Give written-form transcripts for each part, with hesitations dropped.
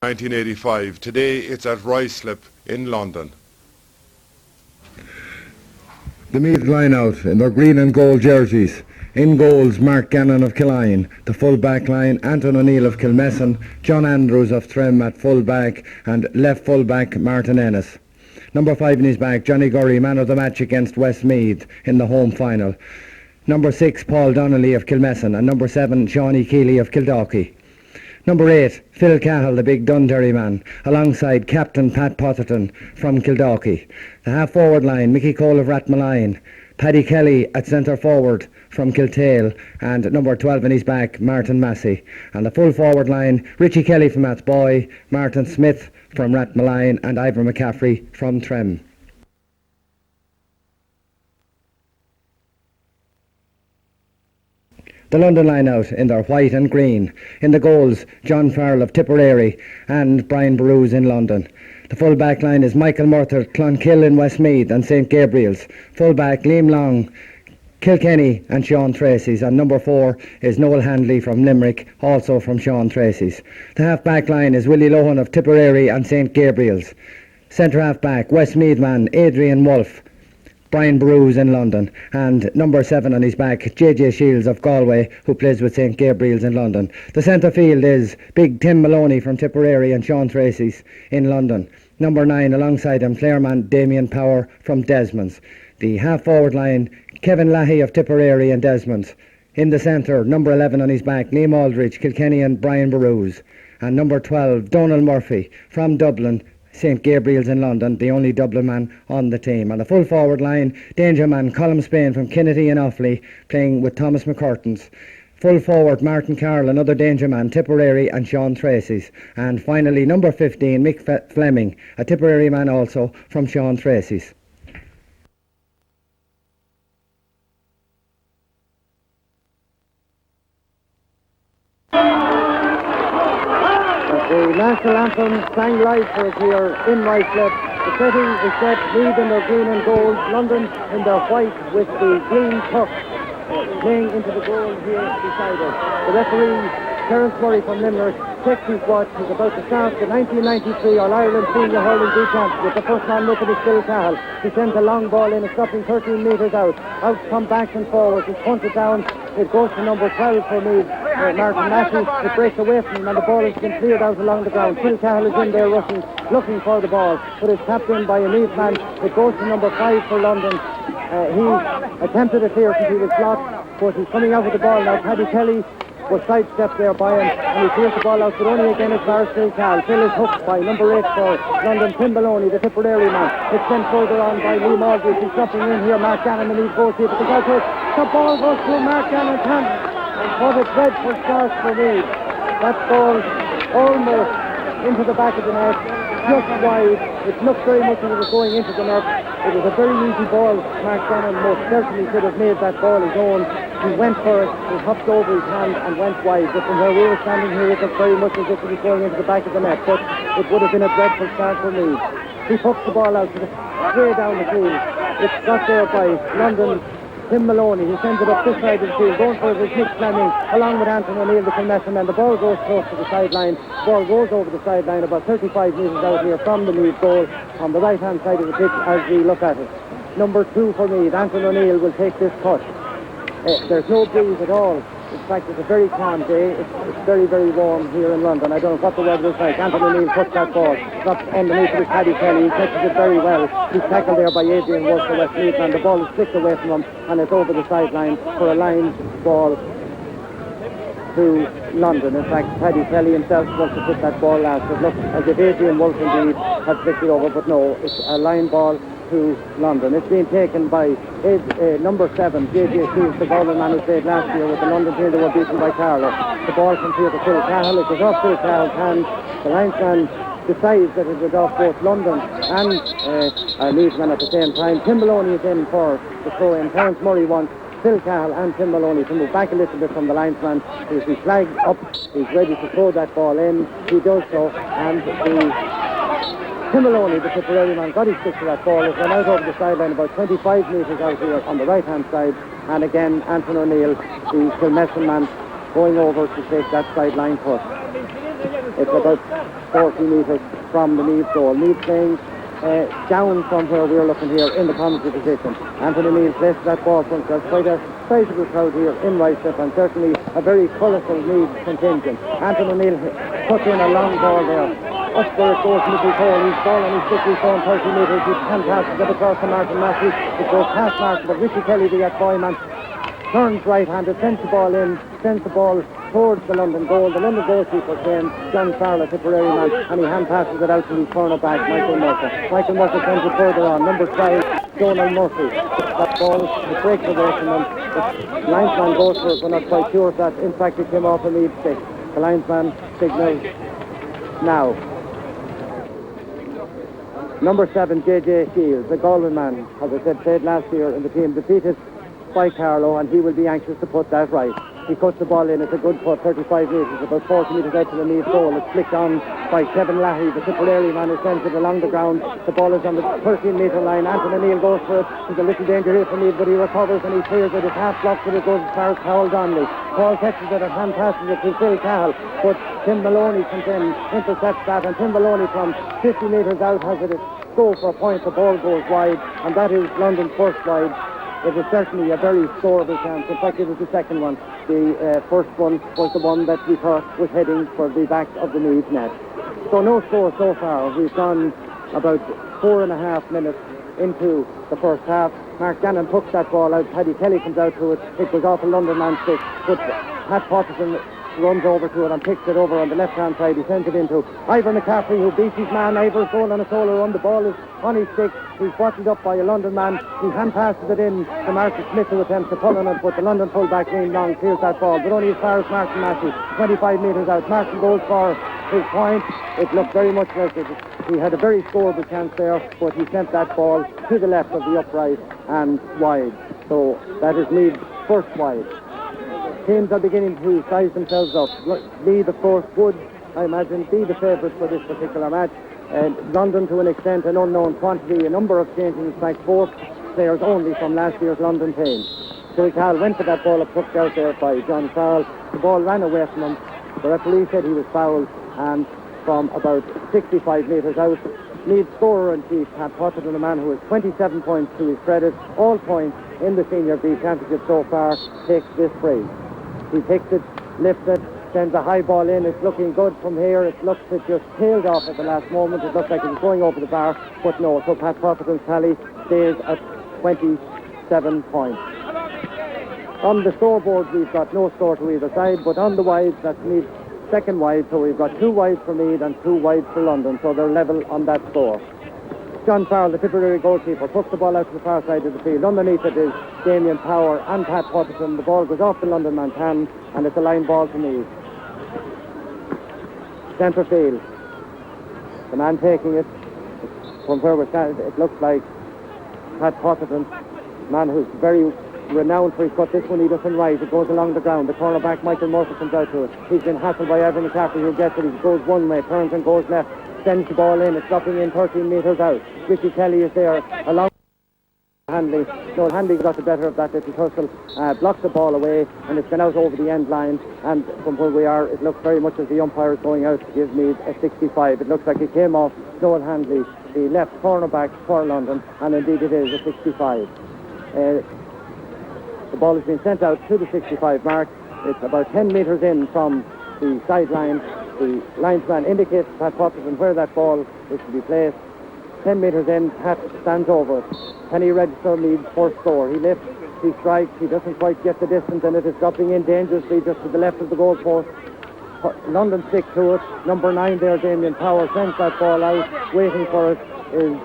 1985. Today it's at Ruislip in London. The Meath line out in their green and gold jerseys. In goals, Mark Gannon of Killeen. The full back line, Anton O'Neill of Kilmessan, John Andrews of Trim at full back, and left full back, Martin Ennis. Number 5 in his back, Johnny Gurry, man of the match against Westmeath in the home final. Number 6, Paul Donnelly of Kilmessan, and number 7, Shawnee Keeley of Kildalkey. Number 8, Phil Cahill, the big Dundurry man, alongside Captain Pat Potterton from Kildalkey. The half-forward line, Mickey Cole of Rathmaline, Paddy Kelly at centre forward from Kiltale, and number 12 in his back, Martin Massey. And the full forward line, Richie Kelly from Athboy, Martin Smith from Rathmaline, and Ivor McCaffrey from Trim. The London line out in their white and green. In the goals, John Farrell of Tipperary and Brian Barrows in London. The full back line is Michael Murther, Clonkill in Westmeath and St Gabriel's. Full back, Liam Long, Kilkenny and Sean Tracy's. And number 4 is Noel Handley from Limerick, also from Sean Tracy's. The half back line is Willie Lohan of Tipperary and St Gabriel's. Centre half back, Westmeath man Adrian Wolfe, Brian Barrows in London, and number 7 on his back, JJ Shields of Galway, who plays with St Gabriel's in London. The centre field is big Tim Maloney from Tipperary and Sean Tracy's in London. Number 9 alongside him, Clareman Damien Power from Desmond's. The half-forward line, Kevin Lahey of Tipperary and Desmond's. In the centre, number 11 on his back, Liam Aldridge, Kilkenny and Brian Barrows. And number 12, Donald Murphy from Dublin, St Gabriel's in London, the only Dublin man on the team. On the full forward line, danger man Colm Spain from Kinnity and Offaly, playing with Thomas McCurtains. Full forward, Martin Carroll, another danger man, Tipperary and Sean Tracy's. And finally, number 15, Mick Fleming, a Tipperary man also from Sean Tracy's. The national anthem sang live for us here in Ruislip. The setting is set, Meath in their green and gold, London in their white with the green puck playing into the goal here beside us. The referee, Terence Murray from Limerick, checks his watch. He's about to start the 1993 All-Ireland Senior Hurling League Championship. The first man with it is Phil Cahill. He sends a long ball in, stopping 13 metres out. Out come backs and forwards. It's punted down. It goes to number 12 for me, Martin Massey. It breaks away from him and the ball has been cleared out along the ground. Phil Cahill is in there rushing, looking for the ball, but it's tapped in by a Meath man. It goes to number 5 for London. He attempted a clear because he was blocked, but he's coming out with the ball now. Paddy Kelly was sidestepped there by him, and he clears the ball out, but only again as far as Phil Cahill. Phil is hooked by number 8 for London, Tim Maloney, the Tipperary man. It's sent further on by Liam Aldridge. He's dropping in here, Mark Gannon, and he's goalkeeper. The ball goes through Mark Gannon's hand. What a dreadful start for me. That ball almost into the back of the net, just wide. It looked very much as it was going into the net. It was a very easy ball. Mark Gannon most certainly could have made that ball his own. He went for it, he hopped over his hand and went wide. But from where we were standing here, it looked very much as if it was going into the back of the net. But it would have been a dreadful start for me. He puts the ball out way down the field. It's got there by London, Tim Maloney. He sends it up this side of the field. Going for it is Mick Fleming, along with Anton O'Neill, the Kilmessan, and the ball goes close to the sideline. The ball goes over the sideline about 35 metres out here from the Meath goal on the right-hand side of the pitch as we look at it. Number 2 for Meath, Anton O'Neill, will take this cut. There's no breeze at all. In fact, it's a very calm day. It's very, very warm here in London. I don't know what the weather is like. Anton O'Neill puts that ball up underneath with Paddy Kelly. He catches it very well. He's tackled there by Adrian Wolfe for Westmeath, and the ball is flicked away from him, and it's over the sideline for a line ball to London. In fact, Paddy Kelly himself wants to put that ball last. It looks as if Adrian Wolfe indeed has flicked it over, but no, it's a line ball to London. It's been taken by number 7, JJ Shields, the Galway man who played last year with the London team that were beaten by Carlow. The ball comes here to Phil Cahill. It goes off Phil Cahill's hand. The linesman decides that it was off both London and Meath man at the same time. Tim Maloney is in for the throw-in. Terence Murray wants Phil Cahill and Tim Maloney to move back a little bit from the linesman. He's been flagged up. He's ready to throw that ball in. He does so, and Tim Maloney, the Tipperary man, got his stick to that ball. It went out over the sideline about 25 metres out here on the right-hand side. And again, Anton O'Neill, the Kilmessan man, going over to take that sideline push. It's about 40 metres from the Meath goal. Meath playing down from where we're looking here in the commentary position. Anthony Meath places that ball front. There's quite a sizable crowd here in Ricelip, and certainly a very colourful Meath contingent. Anthony Meath puts in a long ball there. Up where it goes, Mickey Cole. He's ball on his stick. He's going 30 metres. He can pass it across to Martin Matthews. It goes past Martin, but Richie Kelly, the boyman, turns right-handed, sends the ball in, sends the ball towards the London goal. The London goalkeeper came, John Farrell, a Tipperary man, and he hand passes it out to his corner back, Michael Murphy. Michael Murphy sends it further on. Number 5, Donald Murphy. That ball, it breaks away from him. The linesman goes for it, we're not quite sure if that, in fact, it came off a Meath stick. The linesman signals now. Number 7, J.J. Shields, the Galway man, as I said, played last year in the team, defeated by Carlow, and he will be anxious to put that right. He cuts the ball in. It's a good put, 35 metres, about 40 metres out to the Meath goal. It's flicked on by Kevin Lahey, the Tipperary man, who sends it along the ground. The ball is on the 13-metre line. Anthony Neal goes for it. There's a little danger here for Meath, but he recovers and he clears it. It's half blocked, but it goes as far as Paul Donnelly. Paul catches it and hand passes it to Phil Cahill, but Tim Maloney comes in, intercepts that, and Tim Maloney from 50 metres out has it go for a point. The ball goes wide, and that is London's first wide. It was certainly a very scoreable chance. In fact, it was the second one. The first one was the one that we thought was heading for the back of the Meath net. So no score so far. We've gone about 4.5 minutes into the first half. Mark Gannon puts that ball out. Paddy Kelly comes out to it. It goes off a London man's stick. But Pat Potterson runs over to it and picks it over on the left-hand side. He sends it into Ivor McCaffrey, who beats his man. Ivor's going on a solo run. The ball is on his stick. He's bottled up by a London man. He hand passes it in to Martin Smith, who attempts to pull on it, but the London fullback, Liam Long, clears that ball, but only as far as Martin Matthews, 25 metres out. Martin goes for his point. It looked very much like it. He had a very scoreable chance there, but he sent that ball to the left of the upright and wide. So that is Meath's first wide. Teams are beginning to size themselves up. Meath, of course, would, I imagine, be the favourites for this particular match. London, to an extent, an unknown quantity, a number of changes, in fact, 4 players only from last year's London team. Phil Cahill went for that ball up put out there by John Farrell. The ball ran away from him. The referee said he was fouled, and from about 65 metres out, Meath scorer-in-chief, Pat Potterton, a man who has 27 points to his credit, all points in the Senior B Championship so far, takes this free. He takes it, lifts it, sends a high ball in. It's looking good from here. It looks it just tailed off at the last moment. It looks like it was going over the bar, but no. So Pat Potterton's tally stays at 27 points. On the scoreboard, we've got no score to either side, but on the wides, that's Meath's second wide. So we've got 2 wides for Meath and 2 wides for London. So they're level on that score. John Farrell, the Tipperary goalkeeper, puts the ball out to the far side of the field. Underneath it is Damien Power and Pat Potterton. The ball goes off the London man's hand, and it's a line ball to Meath. Centre field. The man taking it from where we're standing, it looks like Pat Potterton, man who's very renowned for his cut. This one he doesn't rise. It goes along the ground. The cornerback, Michael Murphy, comes out to it. He's been hassled by Ivor McCaffrey, who gets it. He goes one way, turns and goes left. Sends the ball in. It's dropping in 13 metres out. Richie Kelly is there along Handley. Noel Handley got the better of that little tussle, blocks the ball away, and it's gone out over the end line. And from where we are, it looks very much as the umpire is going out to give Meath a 65. It looks like it came off Noel Handley, the left cornerback for London, and indeed it is a 65. The ball has been sent out to the 65 mark. It's about 10 metres in from the sideline. The linesman indicates to Pat Potterton where that ball is to be placed. 10 metres in, Pat stands over it. Can he register Meath's first score? He lifts, he strikes, he doesn't quite get the distance, and it is dropping in dangerously just to the left of the goal post. London stick to it. Number 9 there, Damien Power, sends that ball out. Waiting for it is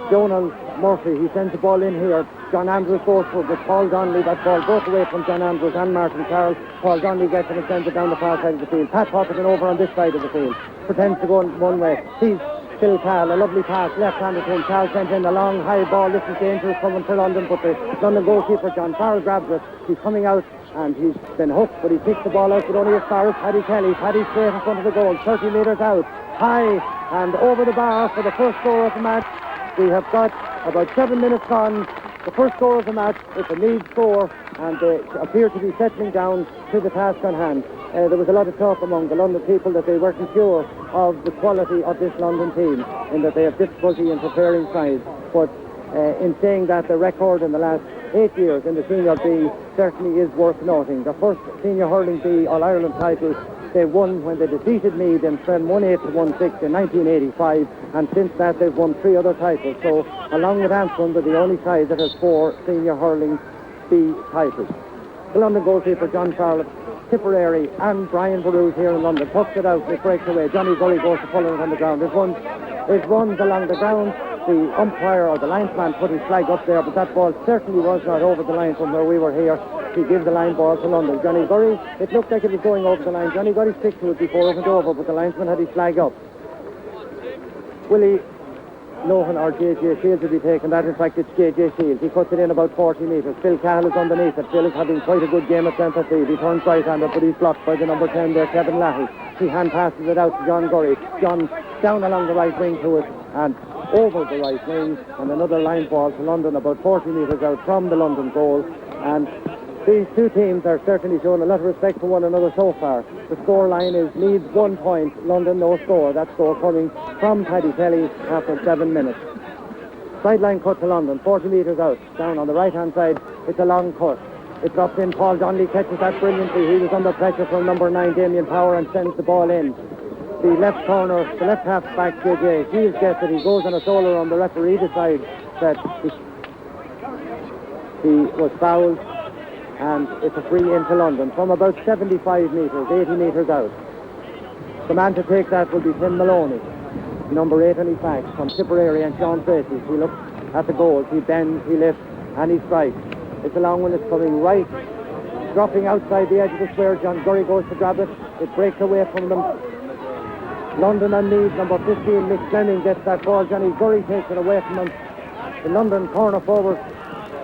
Donald Murphy. He sends the ball in here. John Andrews goes for it with Paul Donnelly. That ball broke away from John Andrews and Martin Carroll. Paul Donnelly gets it and sends it down the far side of the field. Pat Potterton over on this side of the field. Pretends to go one way. He's Phil Cahill, a lovely pass, left-handed to him. Cahill sent in a long, high ball. This is dangerous coming for London, but the London goalkeeper, John Farrell, grabs it. He's coming out, and he's been hooked, but he picks the ball out, but only as far as Paddy Kelly. Paddy straight in front of the goal, 30 metres out. High and over the bar for the first score of the match. We have got about 7 minutes gone. The first score of the match is a Meath score and they appear to be settling down to the task on hand. There was a lot of talk among the London people that they weren't sure of the quality of this London team, in that they have difficulty in preparing sides. But in saying that, the record in the last 8 years in the Senior B certainly is worth noting. The first Senior Hurling B All-Ireland title they won when they defeated Meath in Stren 1-8 to 1-6 in 1985, and since that they've won 3 other titles. So along with Antrim, they're the only side that has 4 Senior Hurling B titles. The London goalkeeper John Farrell, Tipperary, and Brian Boru's here in London tucks it out, it breaks away. Johnny Gurry goes to pull it on the ground. It runs along the ground. The umpire or the linesman put his flag up there, but that ball certainly was not over the line from where we were here. He gave the line ball to London. Johnny Gurry, it looked like it was going over the line. Johnny Gurry stick to it before it went over, but the linesman had his flag up. Willie Lohan or J.J. Shields will be taking that. In fact, it's J.J. Shields. He cuts it in about 40 metres. Phil Cahill is underneath it. Phil is having quite a good game at centre field. He turns right-handed, but he's blocked by the number 10 there, Kevin Lahey. He hand passes it out to John Gurry. John down along the right wing to it and over the right wing, and another line ball to London about 40 metres out from the London goal. And these two teams are certainly showing a lot of respect for one another so far. The score line is Meath 1 point, London no score. That score coming from Paddy Kelly after 7 minutes. Sideline cut to London, 40 metres out. Down on the right-hand side, it's a long cut. It drops in. Paul Donnelly catches that brilliantly. He was under pressure from number 9, Damien Power, and sends the ball in. The left corner, the left half back, J.J. Shields gets it. He goes on a solo on the referee decides that he was fouled, and it's a free into London from about 75 metres, 80 metres out. The man to take that will be Tim Maloney, number 8 on his back, from Tipperary, and Sean Tracy. He looks at the goals, he bends, he lifts, and he strikes. It's a long one, it's coming right, dropping outside the edge of the square. John Gurry goes to grab it. It breaks away from them. London and Meath, number 15, Mick Fleming gets that ball. Johnny Gurry takes it away from him. The London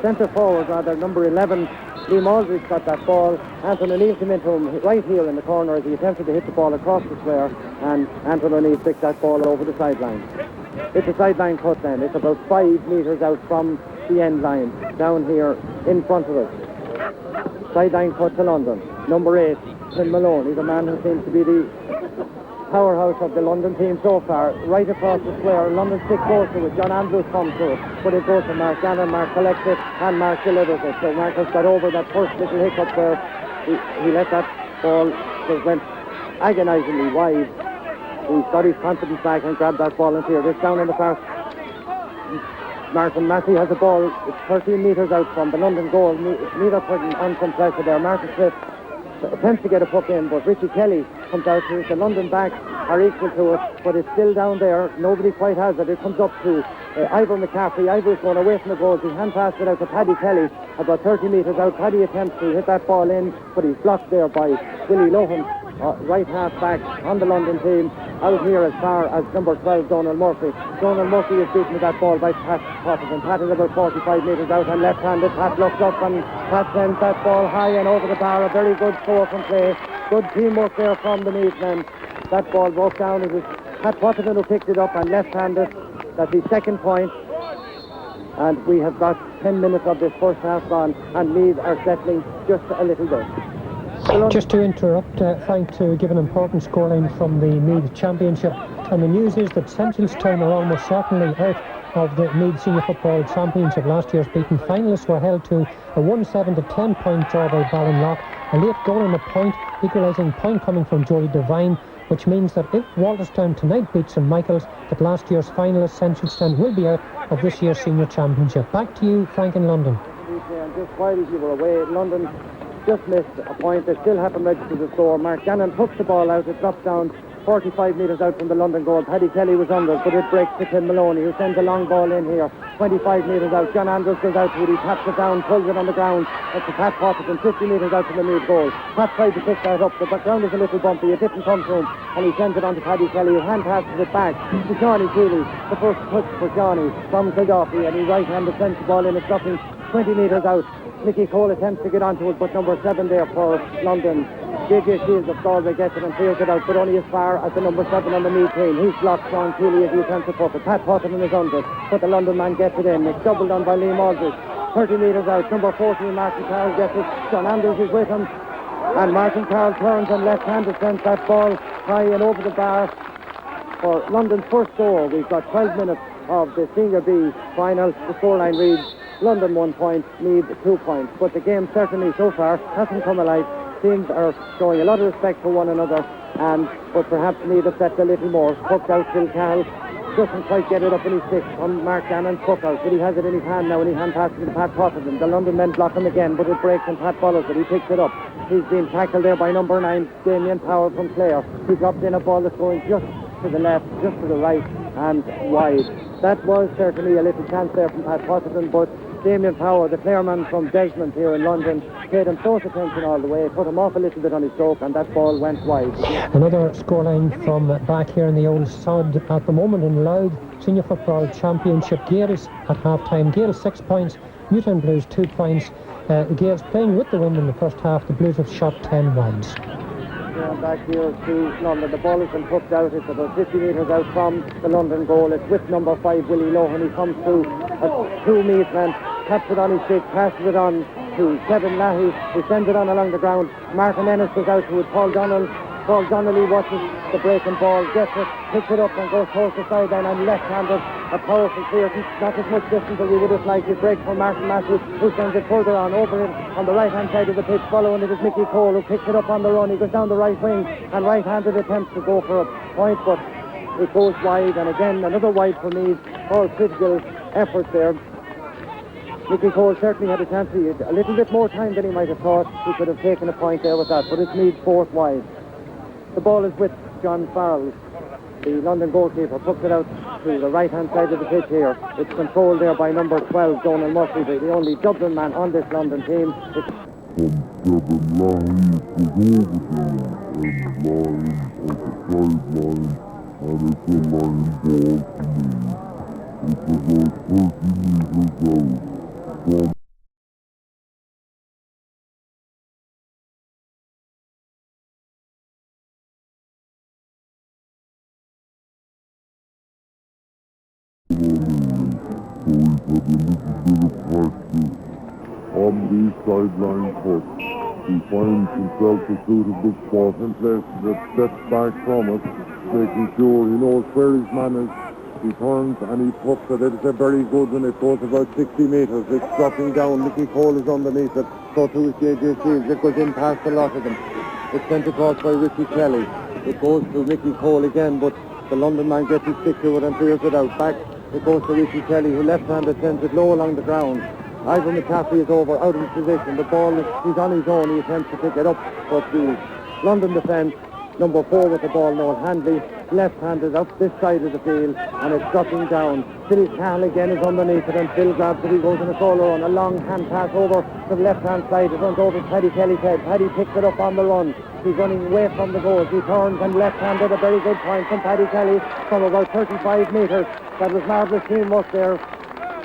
centre forward, number 11, Liam Aldridge got that ball. Anton O'Neill came into him right here in the corner as he attempted to hit the ball across the square, and Anton O'Neill picked that ball over the sideline. It's a sideline cut then. It's about 5 metres out from the end line, down here in front of us. Sideline cut to London. Number 8, Tim Malone. He's a man who seems to be the powerhouse of the London team so far. Right across the square, London stick goes to it. John Andrews comes to it, but it goes to Mark Gannon. Mark collects it, and Mark delivers it. So Mark has got over that first little hiccup where he let that ball, it went agonisingly wide. He got his confidence back and grabbed that ball and cleared it down in the far. Martin Massey has a ball. It's 13 metres out from the London goal. Neither putting on some pressure there. Martin Smith attempts to get a puck in, but Richie Kelly comes out to it. The London backs are equal to it, but it's still down there. Nobody quite has it. It comes up to Ivor McCaffrey. Ivor's going away from the goal. He hand passed it out to Paddy Kelly about 30 metres out. Paddy attempts to hit that ball in, but he's blocked there by Willie Lohan, right half back on the London team, out here as far as number 12, Donald Murphy. Donald Murphy is beaten with that ball by Pat Potterson. Pat is about 45 metres out and left-handed. Pat looks up and Pat sends that ball high and over the bar. A very good score from play. Good teamwork there from the Meath men. That ball broke down. It was Pat Potterson who picked it up and left-handed. That's his second point. And we have got 10 minutes of this first half gone, and Meath are settling just a little bit. Just to interrupt, Frank, to give an important scoreline from the Meath Championship. And the news is that Centralstown are almost certainly out of the Meath Senior Football Championship. Last year's beaten finalists were held to a 1-7 to 10 point draw by Ballinlough. A late goal and a point, equalising point coming from Jody Devine, which means that if Walterstown tonight beats St Michael's, that last year's finalist Centralstown will be out of this year's Senior Championship. Back to you, Frank, in London. And just while you were away, London just missed a point. They still haven't registered the score. Mark Gannon puts the ball out. It drops down 45 metres out from the London goal. Paddy Kelly was under, but it breaks to Tim Maloney, who sends a long ball in here, 25 metres out. John Andrews goes out to it. He taps it down, pulls it on the ground. That's to Pat Potterson, 50 metres out from the Meath goal. Pat tried to pick that up. The ground is a little bumpy. It didn't come to him, and he sends it on to Paddy Kelly, who hand passes it back to Johnny Keeley. The first touch for Johnny from Kildaffy, and he right-handed sends the ball in. It's dropping 20 metres out. Mickey Cole attempts to get onto it, but number 7 there for London, J.J. Shields of Galway, gets it and clears it out, but only as far as the number 7 on the Meath team. He's blocked Sean Keeley as he attempts to puck it. Pat Potterson is under it, but the London man gets it in. It's doubled on by Liam Aldridge. 30 metres out. Number 14, Martin Carroll gets it. John Anders is with him. And Martin Carroll turns and left-handed sends that ball high and over the bar for London's first goal. We've got 12 minutes of the Senior B final. The scoreline reads London 1 point, Meath 2 points. But the game certainly so far hasn't come alive. Teams are showing a lot of respect for one another, but perhaps Meath have set a little more. Hooked out Phil Cahill. Doesn't quite get it up in his stick on Mark Gannon's hook out, but he has it in his hand now, and he hand passes to Pat Potterton. The London men block him again, but it breaks and Pat follows it. He picks it up. He's been tackled there by number 9, Damien Power from Clare. He drops in a ball that's going just to the left, just to the right, and wide. That was certainly a little chance there from Pat Potterton, but Damien Power, the Clare man from Desmond here in London, paid him close attention all the way, put him off a little bit on his stroke, and that ball went wide. Another scoreline from back here in the old sod at the moment in Louth Senior Football Championship. Gales at half-time. Gales 6 points, Newtown Blues 2 points. Gales playing with the wind in the first half. The Blues have shot 10 wides. Back here to London. The ball has been hooked out. It's about 50 metres out from the London goal. It's with number 5, Willie Lohan. He comes through a 2 Meath man, taps it on his stick, passes it on to Kevin Lahey, who sends it on along the ground. Martin Ennis goes out to it. Paul Donnelly watches the breaking ball, gets it, picks it up and goes towards the sideline and left-handed. A powerful clearance, not as much distance as we would have liked. It breaks from Martin Matthews, who sends it further on, over him on the right-hand side of the pitch. Following it is Mickey Cole, who picks it up on the run. He goes down the right wing and right-handed attempts to go for a point, but it goes wide. And again, another wide for Meath. All critical efforts there. Mickey Cole certainly had a chance. He had a little bit more time than he might have thought. He could have taken a point there with that, but it's Meath's 4th wide. The ball is with John Farrell. The London goalkeeper puts it out to the right-hand side of the pitch here. It's controlled there by number 12, Donald Murphy, the only Dublin man on this London team. On the sideline foot, he finds himself a suitable spot and places it steps back from it, making sure he knows where his man is. He turns and he puts it. It's a very good one. It goes about 60 metres. It's dropping down. Mickey Cole is underneath it. So too is JJ Shields. It goes in past a lot of them. It's sent across by Ricky Kelly. It goes to Mickey Cole again, but the London man gets his stick to it and clears it out. Back it goes to Ricky Kelly, who left-handed sends it low along the ground. Ivan McCaffrey is over, out of his position. The ball, he's on his own. He attempts to pick it up, but the London defence, number 4 with the ball, Noel Handley, left-handed up this side of the field, and it's dropping down. Phil Cahill again is underneath it, and Phil grabs it. He goes in a solo run, a long hand pass over to the left-hand side. It runs over to Paddy Kelly's head. Paddy picks it up on the run. He's running away from the goals. He turns and left-handed, a very good point from Paddy Kelly from about 35 metres. That was marvellous teamwork there.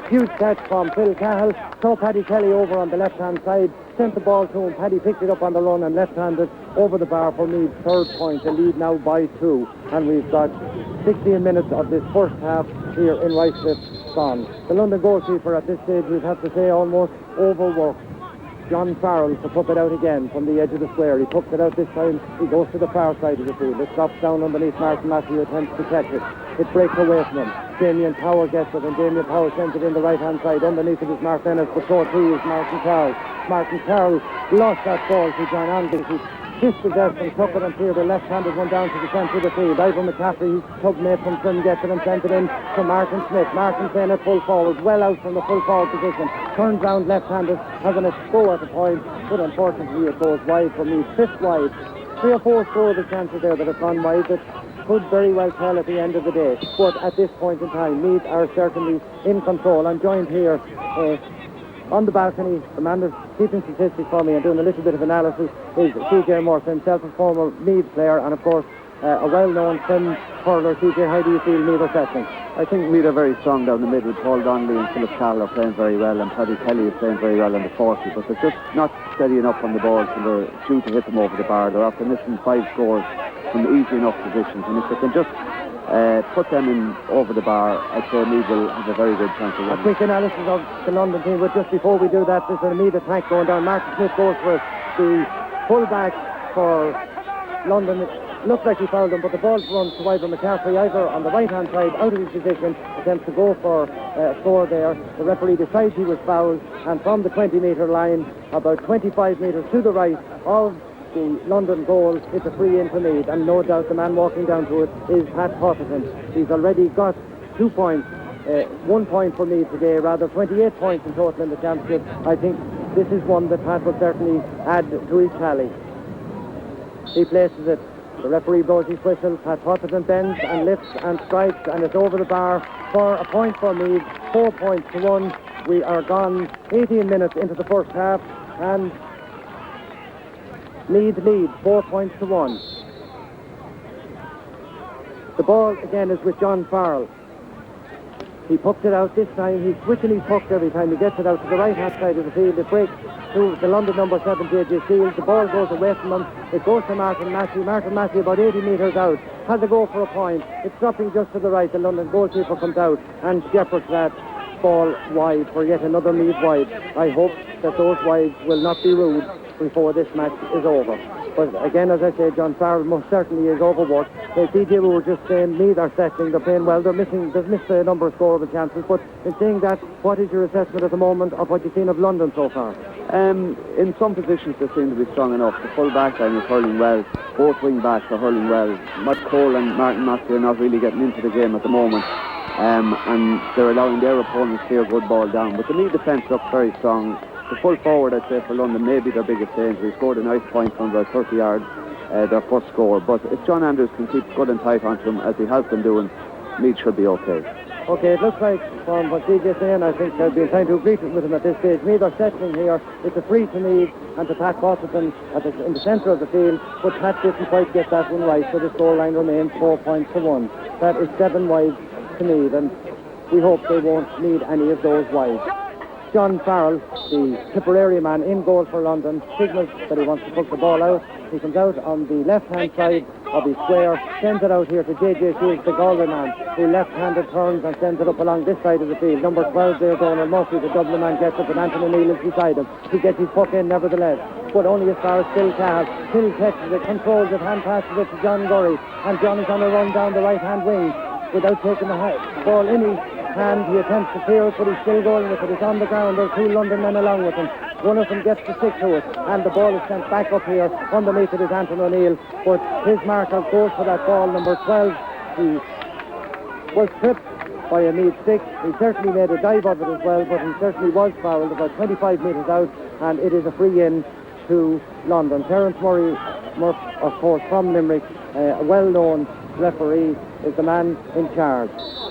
Huge catch from Phil Cahill. Saw Paddy Kelly over on the left-hand side, sent the ball to him. Paddy picked it up on the run and left-handed over the bar for Meath's 3rd point. The lead now by 2. And we've got 16 minutes of this first half here in Ruislip gone. The London goalkeeper at this stage, we'd have to say, almost overworked. John Farrell to put it out again from the edge of the square. He puts it out this time. He goes to the far side of the field. It drops down underneath Martin Matthew, attempts to catch it. It breaks away from him. Damien Power gets it, and Damien Power sends it in the right-hand side. Underneath it is Mark Ennis, but so too is Martin Carroll. Martin Carroll lost that ball to John Andy, who dispossessed and took it and cleared the left-handed one down to the centre of the field. Ivan McCaffrey, his tugmate from Trim, gets it and sends it in to Martin Smith. Martin playing at full forward, well out from the full forward position. Turns round left-handed, having a go at the point, but unfortunately it goes wide for me. 5th wide. 3 or 4 score the chances there that have gone wide that could very well tell at the end of the day. But at this point in time, Meath are certainly in control. I'm joined here on the balcony. The man that's keeping statistics for me and doing a little bit of analysis is CJ Murphy, himself a former Meath player and of course a well-known Trim hurler. CJ, how do you feel Meath are settling? I think Meath are very strong down the middle. Paul Donnelly and Philip Cahill are playing very well, and Paddy Kelly is playing very well on the 40, but they're just not steady enough on the ball and they're due to hit them over the bar. They're after missing 5 scores from easy enough positions, and if they can just put them in over the bar, I'd say Meath will have a very good chance of winning. A quick analysis of the London team, but just before we do that, there's an immediate attack going down. Martin Smith goes for it. The full-back for London, looks like he fouled him, but the ball runs to Ivor McCaffrey, either on the right-hand side, out of his position, attempts to go for a score there. The referee decides he was fouled, and from the 20-metre line, about 25 metres to the right of the London goal, it's a free in for Meath, and no doubt the man walking down to it is Pat Potterton. He's already got 2 points, 1 point for Meath today, rather 28 points in total in the championship. I think this is one that Pat will certainly add to his tally. He places it. The referee blows his whistle. Pat Potterton bends and lifts and strikes, and it's over the bar for a point for Meath. 4 points to 1. We are gone 18 minutes into the first half, and Meath lead 4 points to 1. The ball again is with John Farrell. He pucks it out this time. He's switching his pucks every time he gets it out to the right hand side of the field. It breaks to the London number 7, JJ Shields. The ball goes away from him. It goes to Martin Massey. Martin Massey about 80 metres out. Has to go for a point. It's dropping just to the right. The London goalkeeper comes out and shepherds that ball wide for yet another Meath wide. I hope that those wides will not be ruled before this match is over. But again, as I say, John Farrell most certainly is overworked. DJ, we were just saying, Meath are settling, they're playing well, they've missed a number of scoreable chances. But in saying that, what is your assessment at the moment of what you've seen of London so far? In some positions they seem to be strong enough. The full back line is hurling well, both wing backs are hurling well. Matt Cole and Martin Massey are not really getting into the game at the moment. And they're allowing their opponents to clear good ball down. But the Meath defence looks very strong. The full forward, I'd say, for London, maybe their biggest danger. He scored a nice point from about 30 yards, their first score. But if John Andrews can keep good and tight onto him, as he has been doing, Meath should be okay. Okay, it looks like from what DJ's saying, I think I've been trying to agree with him at this stage. Meath are settling here. It's a free to Meath and to Pat Potterton in the centre of the field, but Pat didn't quite get that one right, so the scoreline remains 4 points to 1. That is 7 wides to Meath, and we hope they won't need any of those wides. John Farrell, the Tipperary man in goal for London, signals that he wants to put the ball out. He comes out on the left-hand side of his square, sends it out here to JJ Shields, the Galway man, who left-handed turns and sends it up along this side of the field. Number 12 there, Donald Murphy, the Dublin man, gets it, and Anthony Neal is beside him. He gets his puck in nevertheless, but only as far as Phil Cahill. Phil catches it, controls it, hand passes it to John Gurry, and John is on a run down the right-hand wing without taking the ball in his hand. He attempts to clear it, but he's still going with it. It's on the ground. There's 2 London men along with him. One of them gets to stick to it, and the ball is sent back up here. Underneath it is Anthony O'Neill, but his marker goes for that ball, number 12. He was tripped by a Meath stick. He certainly made a dive of it as well, but he certainly was fouled about 25 metres out, and it is a free in to London. Terence Murray, of course, from Limerick, a well-known referee, is the man in charge.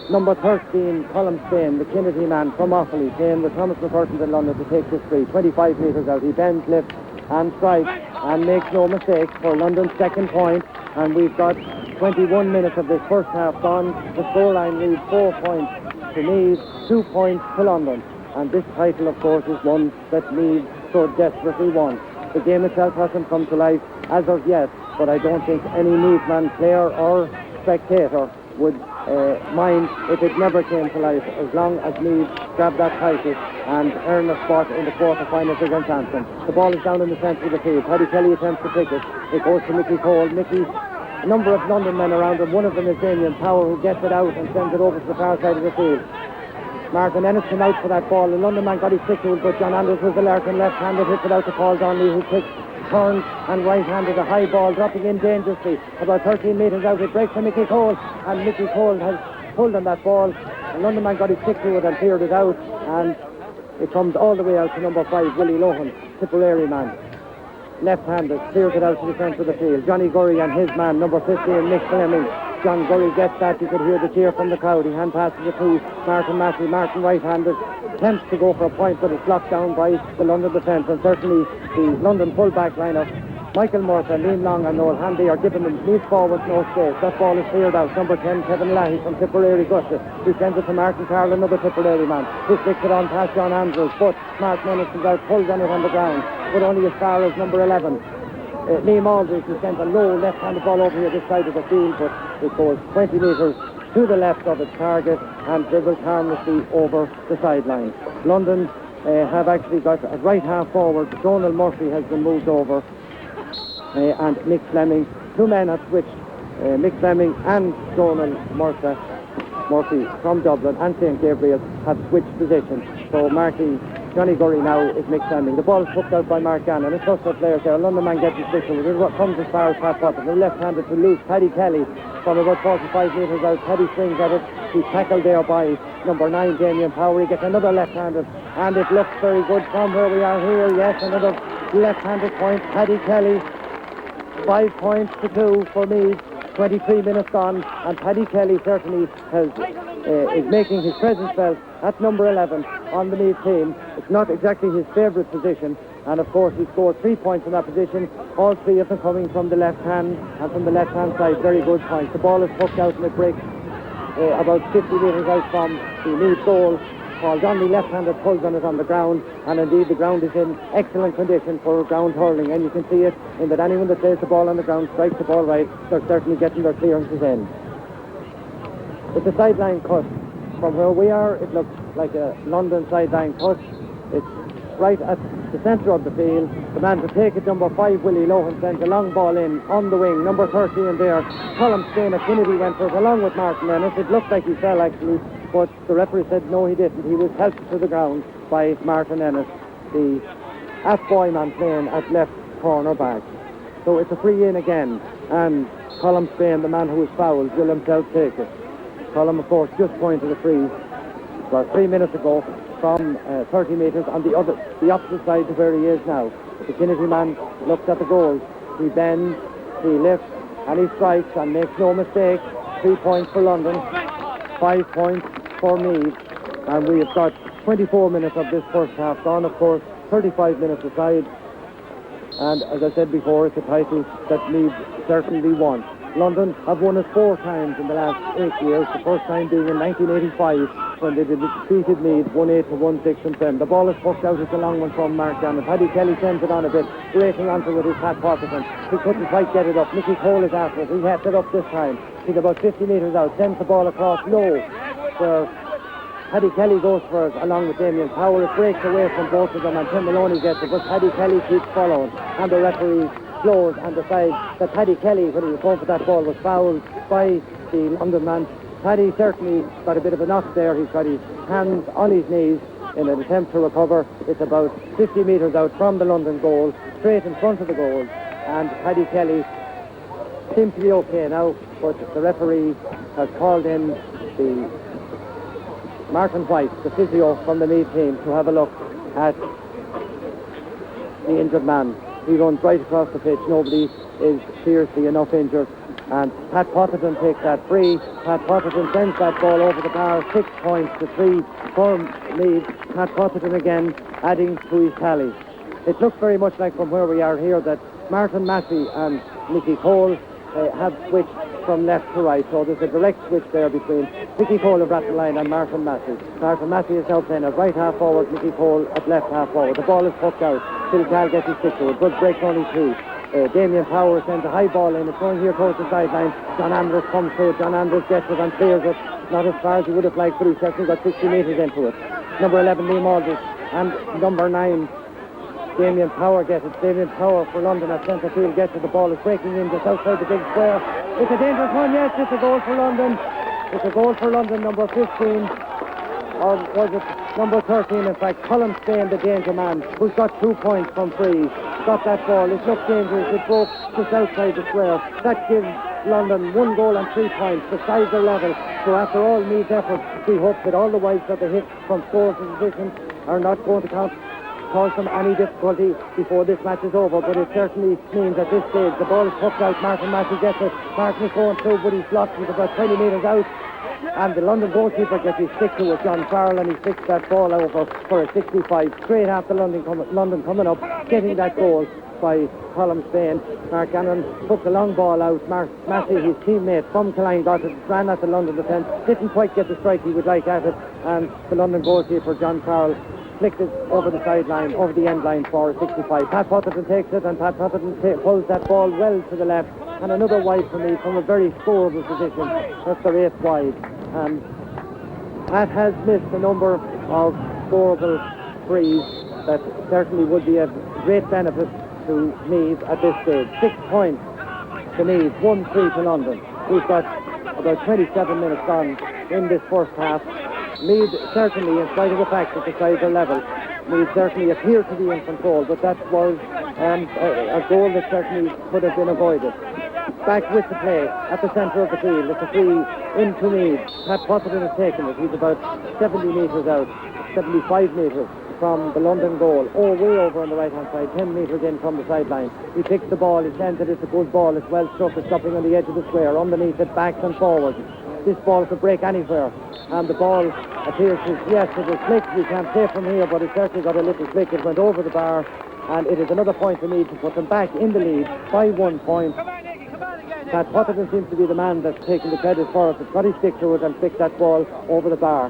Number 13, Colm Spain, the Kennedy man from Offaly, playing with Thomas McCurtain in London to take this free. 25 metres out, he bends, lifts and strikes and makes no mistakes for London's second point, and we've got 21 minutes of this first half gone. The scoreline reads 4 points to Meath, 2 points to London, and this title, of course, is one that Meath so desperately wants. The game itself hasn't come to life as of yet, but I don't think any Meath man, player or spectator would mind if it never came to life, as long as Meath grab that title and earn a spot in the quarter-finals against Antrim. The ball is down in the centre of the field. Paddy Kelly attempts to pick it. It goes to Mickey Cole. Mickey, a number of London men around him. One of them is Damien Power, who gets it out and sends it over to the far side of the field. Martin Ennis came out for that ball. The London man got his stick to it, but John Andrews was the Larkin left-handed, hits it out to Paul Donnelly, who kicks, turns and right-handed, a high ball dropping in dangerously about 13 metres out. It breaks to Mickey Cole, and Mickey Cole has pulled on that ball. The London man got his stick to it and cleared it out, and it comes all the way out to number 5, Willie Lohan, Tipperary man, left-handed, clears it out to the centre of the field. Johnny Gurry and his man, number 15, Nick Fleming. John Gurry gets that. You could hear the cheer from the crowd. He hand passes it to Martin Massey. Martin right-handed attempts to go for a point, but it's blocked down by the London defence, and certainly the London full-back lineup, Michael Murtha, Liam Long and Noel Handy, are giving them Meath forwards no space. That ball is cleared out. Number 10, Kevin Lahey from Tipperary Gusset. He sends it to Martin Carroll, another Tipperary man. He flicks it on past John Andrews, but Mark Menace comes out, pulls on it on the ground, but only as far as number 11. Liam Aldridge, who sent a low left-handed ball over here this side of the field, but it goes 20 metres to the left of its target and dribbles harmlessly over the sideline. London have actually got a right half forward. Donald Murphy has been moved over, and Mick Fleming, two men have switched. Mick Fleming and Donald Murphy from Dublin and St. Gabriel have switched positions. So Johnny Gurry now is Mick Fleming. The ball is hooked out by Mark Gannon. It's just the players there. A London man gets his pistol. It comes as far as Pat Potter. The left-handed to loose Paddy Kelly from about 45 metres out. Paddy swings at it. He's tackled there by number 9, Damien Power. He gets another left-handed, and it looks very good from where we are here. Yes, another left-handed point. Paddy Kelly, 5 points to 2 for Meath. 23 minutes gone, and Paddy Kelly certainly is making his presence felt at number 11 on the Meath team. It's not exactly his favourite position, and of course he scored 3 points in that position, all 3 of them coming from the left hand, and from the left hand side, very good points. The ball is hooked out and it breaks about 50 metres out from the Meath goal. Paul Donnelly, left-handed, pulls on it on the ground, and indeed the ground is in excellent condition for ground hurling, and you can see it in that anyone that plays the ball on the ground strikes the ball right, they're certainly getting their clearances in. It's a sideline cut. From where we are, it looks like a London sideline cut. It's right at the centre of the field. The man to take it, number 5, Willie Lohan, sends a long ball in on the wing. Number 13 there, Colm Spain at Kennedy went for it along with Martin Ennis. It looked like he fell actually, but the referee said no, he didn't. He was helped to the ground by Martin Ennis, the Athboy man playing at left corner back. So it's a free in again, and Colm Spain, the man who was fouled, will himself take it. Colm, of course, just pointed a free about 3 minutes ago from 30 metres on the opposite side to where he is now. The Kennedy man looks at the goal. He bends, he lifts, and he strikes and makes no mistake. 3 points for London, 5 points for Meath, and we have got 24 minutes of this first half gone. Of course, 35 minutes aside, and as I said before, it's a title that Meath certainly won. London have won it 4 times in the last 8 years, the first time being in 1985 when they defeated Meath 1-8 to 1-6 and 10. The ball is pushed out, it's a long one from Mark Gannon. Paddy Kelly sends it on a bit, breaking onto it is Pat Potterson. He couldn't quite get it up. Mickey Cole is after it. He has it up this time. He's about 50 metres out, sends the ball across low, where Paddy Kelly goes for it along with Damien Power. It breaks away from both of them and Tim Maloney gets it, but Paddy Kelly keeps following, and the referee blows and decides that Paddy Kelly, when he was going for that ball, was fouled by the London man. Paddy certainly got a bit of a knock there. He's got his hands on his knees in an attempt to recover. It's about 50 metres out from the London goal, straight in front of the goal, and Paddy Kelly seems to be okay now, but the referee has called in the Martin White, the physio from the Meath team, to have a look at the injured man. He runs right across the pitch. Nobody is seriously enough injured. And Pat Potterton takes that free. Pat Potterton sends that ball over the bar. 6 points to 3 for Meath. Pat Potterton again adding to his tally. It looks very much like from where we are here that Martin Massey and Mickey Cole have switched from left to right. So there's a direct switch there between Mickey Cole of Rathline and Martin Massey. Martin Massey is now playing at right half forward, Mickey Cole at left half forward. The ball is hooked out. Phil Cal gets his stick to it. Good break only 2. Damien Power sends a high ball in. It's going here towards the sideline. John Andrews comes through it. John Andrews gets it and clears it. Not as far as he would have liked, but he's certainly got 60 metres into it. Number 11, Liam Aldridge, and number 9, Damien Power gets it. Damien Power for London at centre field gets it. The ball is breaking in just outside the big square. It's a dangerous one, yes. It's a goal for London. It's a goal for London, number 15. Or was it number 13, in fact, Colm Spain, the danger man, who's got 2 points from free. Got that ball. It looked dangerous. It broke just outside the square. That gives London 1 goal and 3 points beside their level. So after all Meath's efforts, we hope that all the wides that they hit from score position are not going to cause them any difficulty before this match is over. But it certainly means at this stage the ball is hooked out. Martin Massey gets it. Martin is going through, but he's blocked with about 20 metres out. And the London goalkeeper gets his stick to it, John Farrell, and he sticks that ball over for a 65 straight after London coming up, getting that goal by Colm Spain. Mark Gannon took the long ball out. Mark Massey, his teammate from Killeen, got it, ran at the London defence, didn't quite get the strike he would like at it, and the London goalkeeper, John Farrell, flicked it over the sideline, over the end line for a 65. Pat Potterton takes it, and Pat Potterton pulls that ball well to the left and another wide for Meath from a very scoreable position. That's their 8th wide. And Matt has missed a number of scoreable frees that certainly would be of great benefit to Meath at this stage. 6 points to Meath, 1-3 to London. We've got about 27 minutes gone in this first half. Meath certainly, in spite of the fact that the sides are level, Meath certainly appeared to be in control, but that was a goal that certainly could have been avoided. Back with the play at the centre of the field. It's a free into Meath. Pat Potterton has taken it. He's about 70 metres out, 75 metres from the London goal. Oh, way over on the right-hand side, 10 metres in from the sideline. He picks the ball, he sends it, it's a good ball, it's well struck, it's stopping on the edge of the square. Underneath it, backs and forwards. This ball could break anywhere. And the ball appears to, yes, it was flicked, we can't say from here, but it certainly got a little flick. It went over the bar, and it is another point for me to put them back in the lead by 1 point. Pat Potterton seems to be the man that's taking the credit for it. It's got his stick to it and flicked that ball over the bar.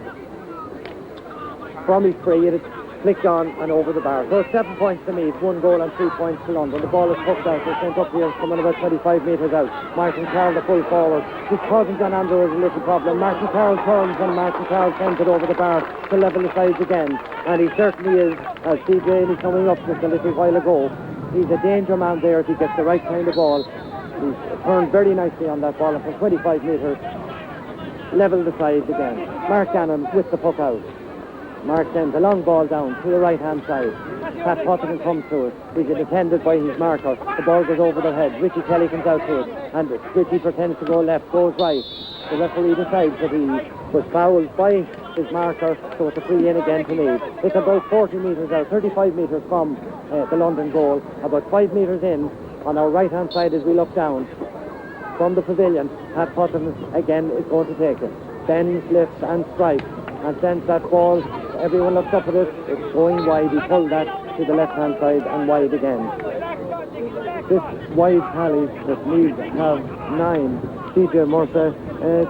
From his free, it flicked on and over the bar. So 7 points to Meath, 1 goal and 3 points to London. The ball is hooked out, it's sent up here, coming about 25 metres out. Martin Carroll, the full forward. This causing John Andrew a little problem. Martin Carroll turns and Martin Carroll sends it over the bar to level the sides again. And he certainly is, as CJ is coming up just a little while ago. He's a danger man there if he gets the right kind of ball. He's turned very nicely on that ball, and from 25 metres, level the sides again. Mark Gannon with the puck out. Mark sends a long ball down to the right-hand side. Pat Potterton comes to it. He's attended by his marker. The ball goes over their head. Richie Kelly comes out to it. And Richie pretends to go left, goes right. The referee decides that he was fouled by his marker, so it's a free in again to Meath. It's about 40 metres out, 35 metres from the London goal. About 5 metres in on our right-hand side as we look down from the pavilion. Pat Potterton again is going to take it. Bends, lifts and strikes and sends that ball. Everyone looks up at it. It's going wide. He pulled that to the left-hand side and wide again. This wide tally that Meath have 9. CJ Murphy,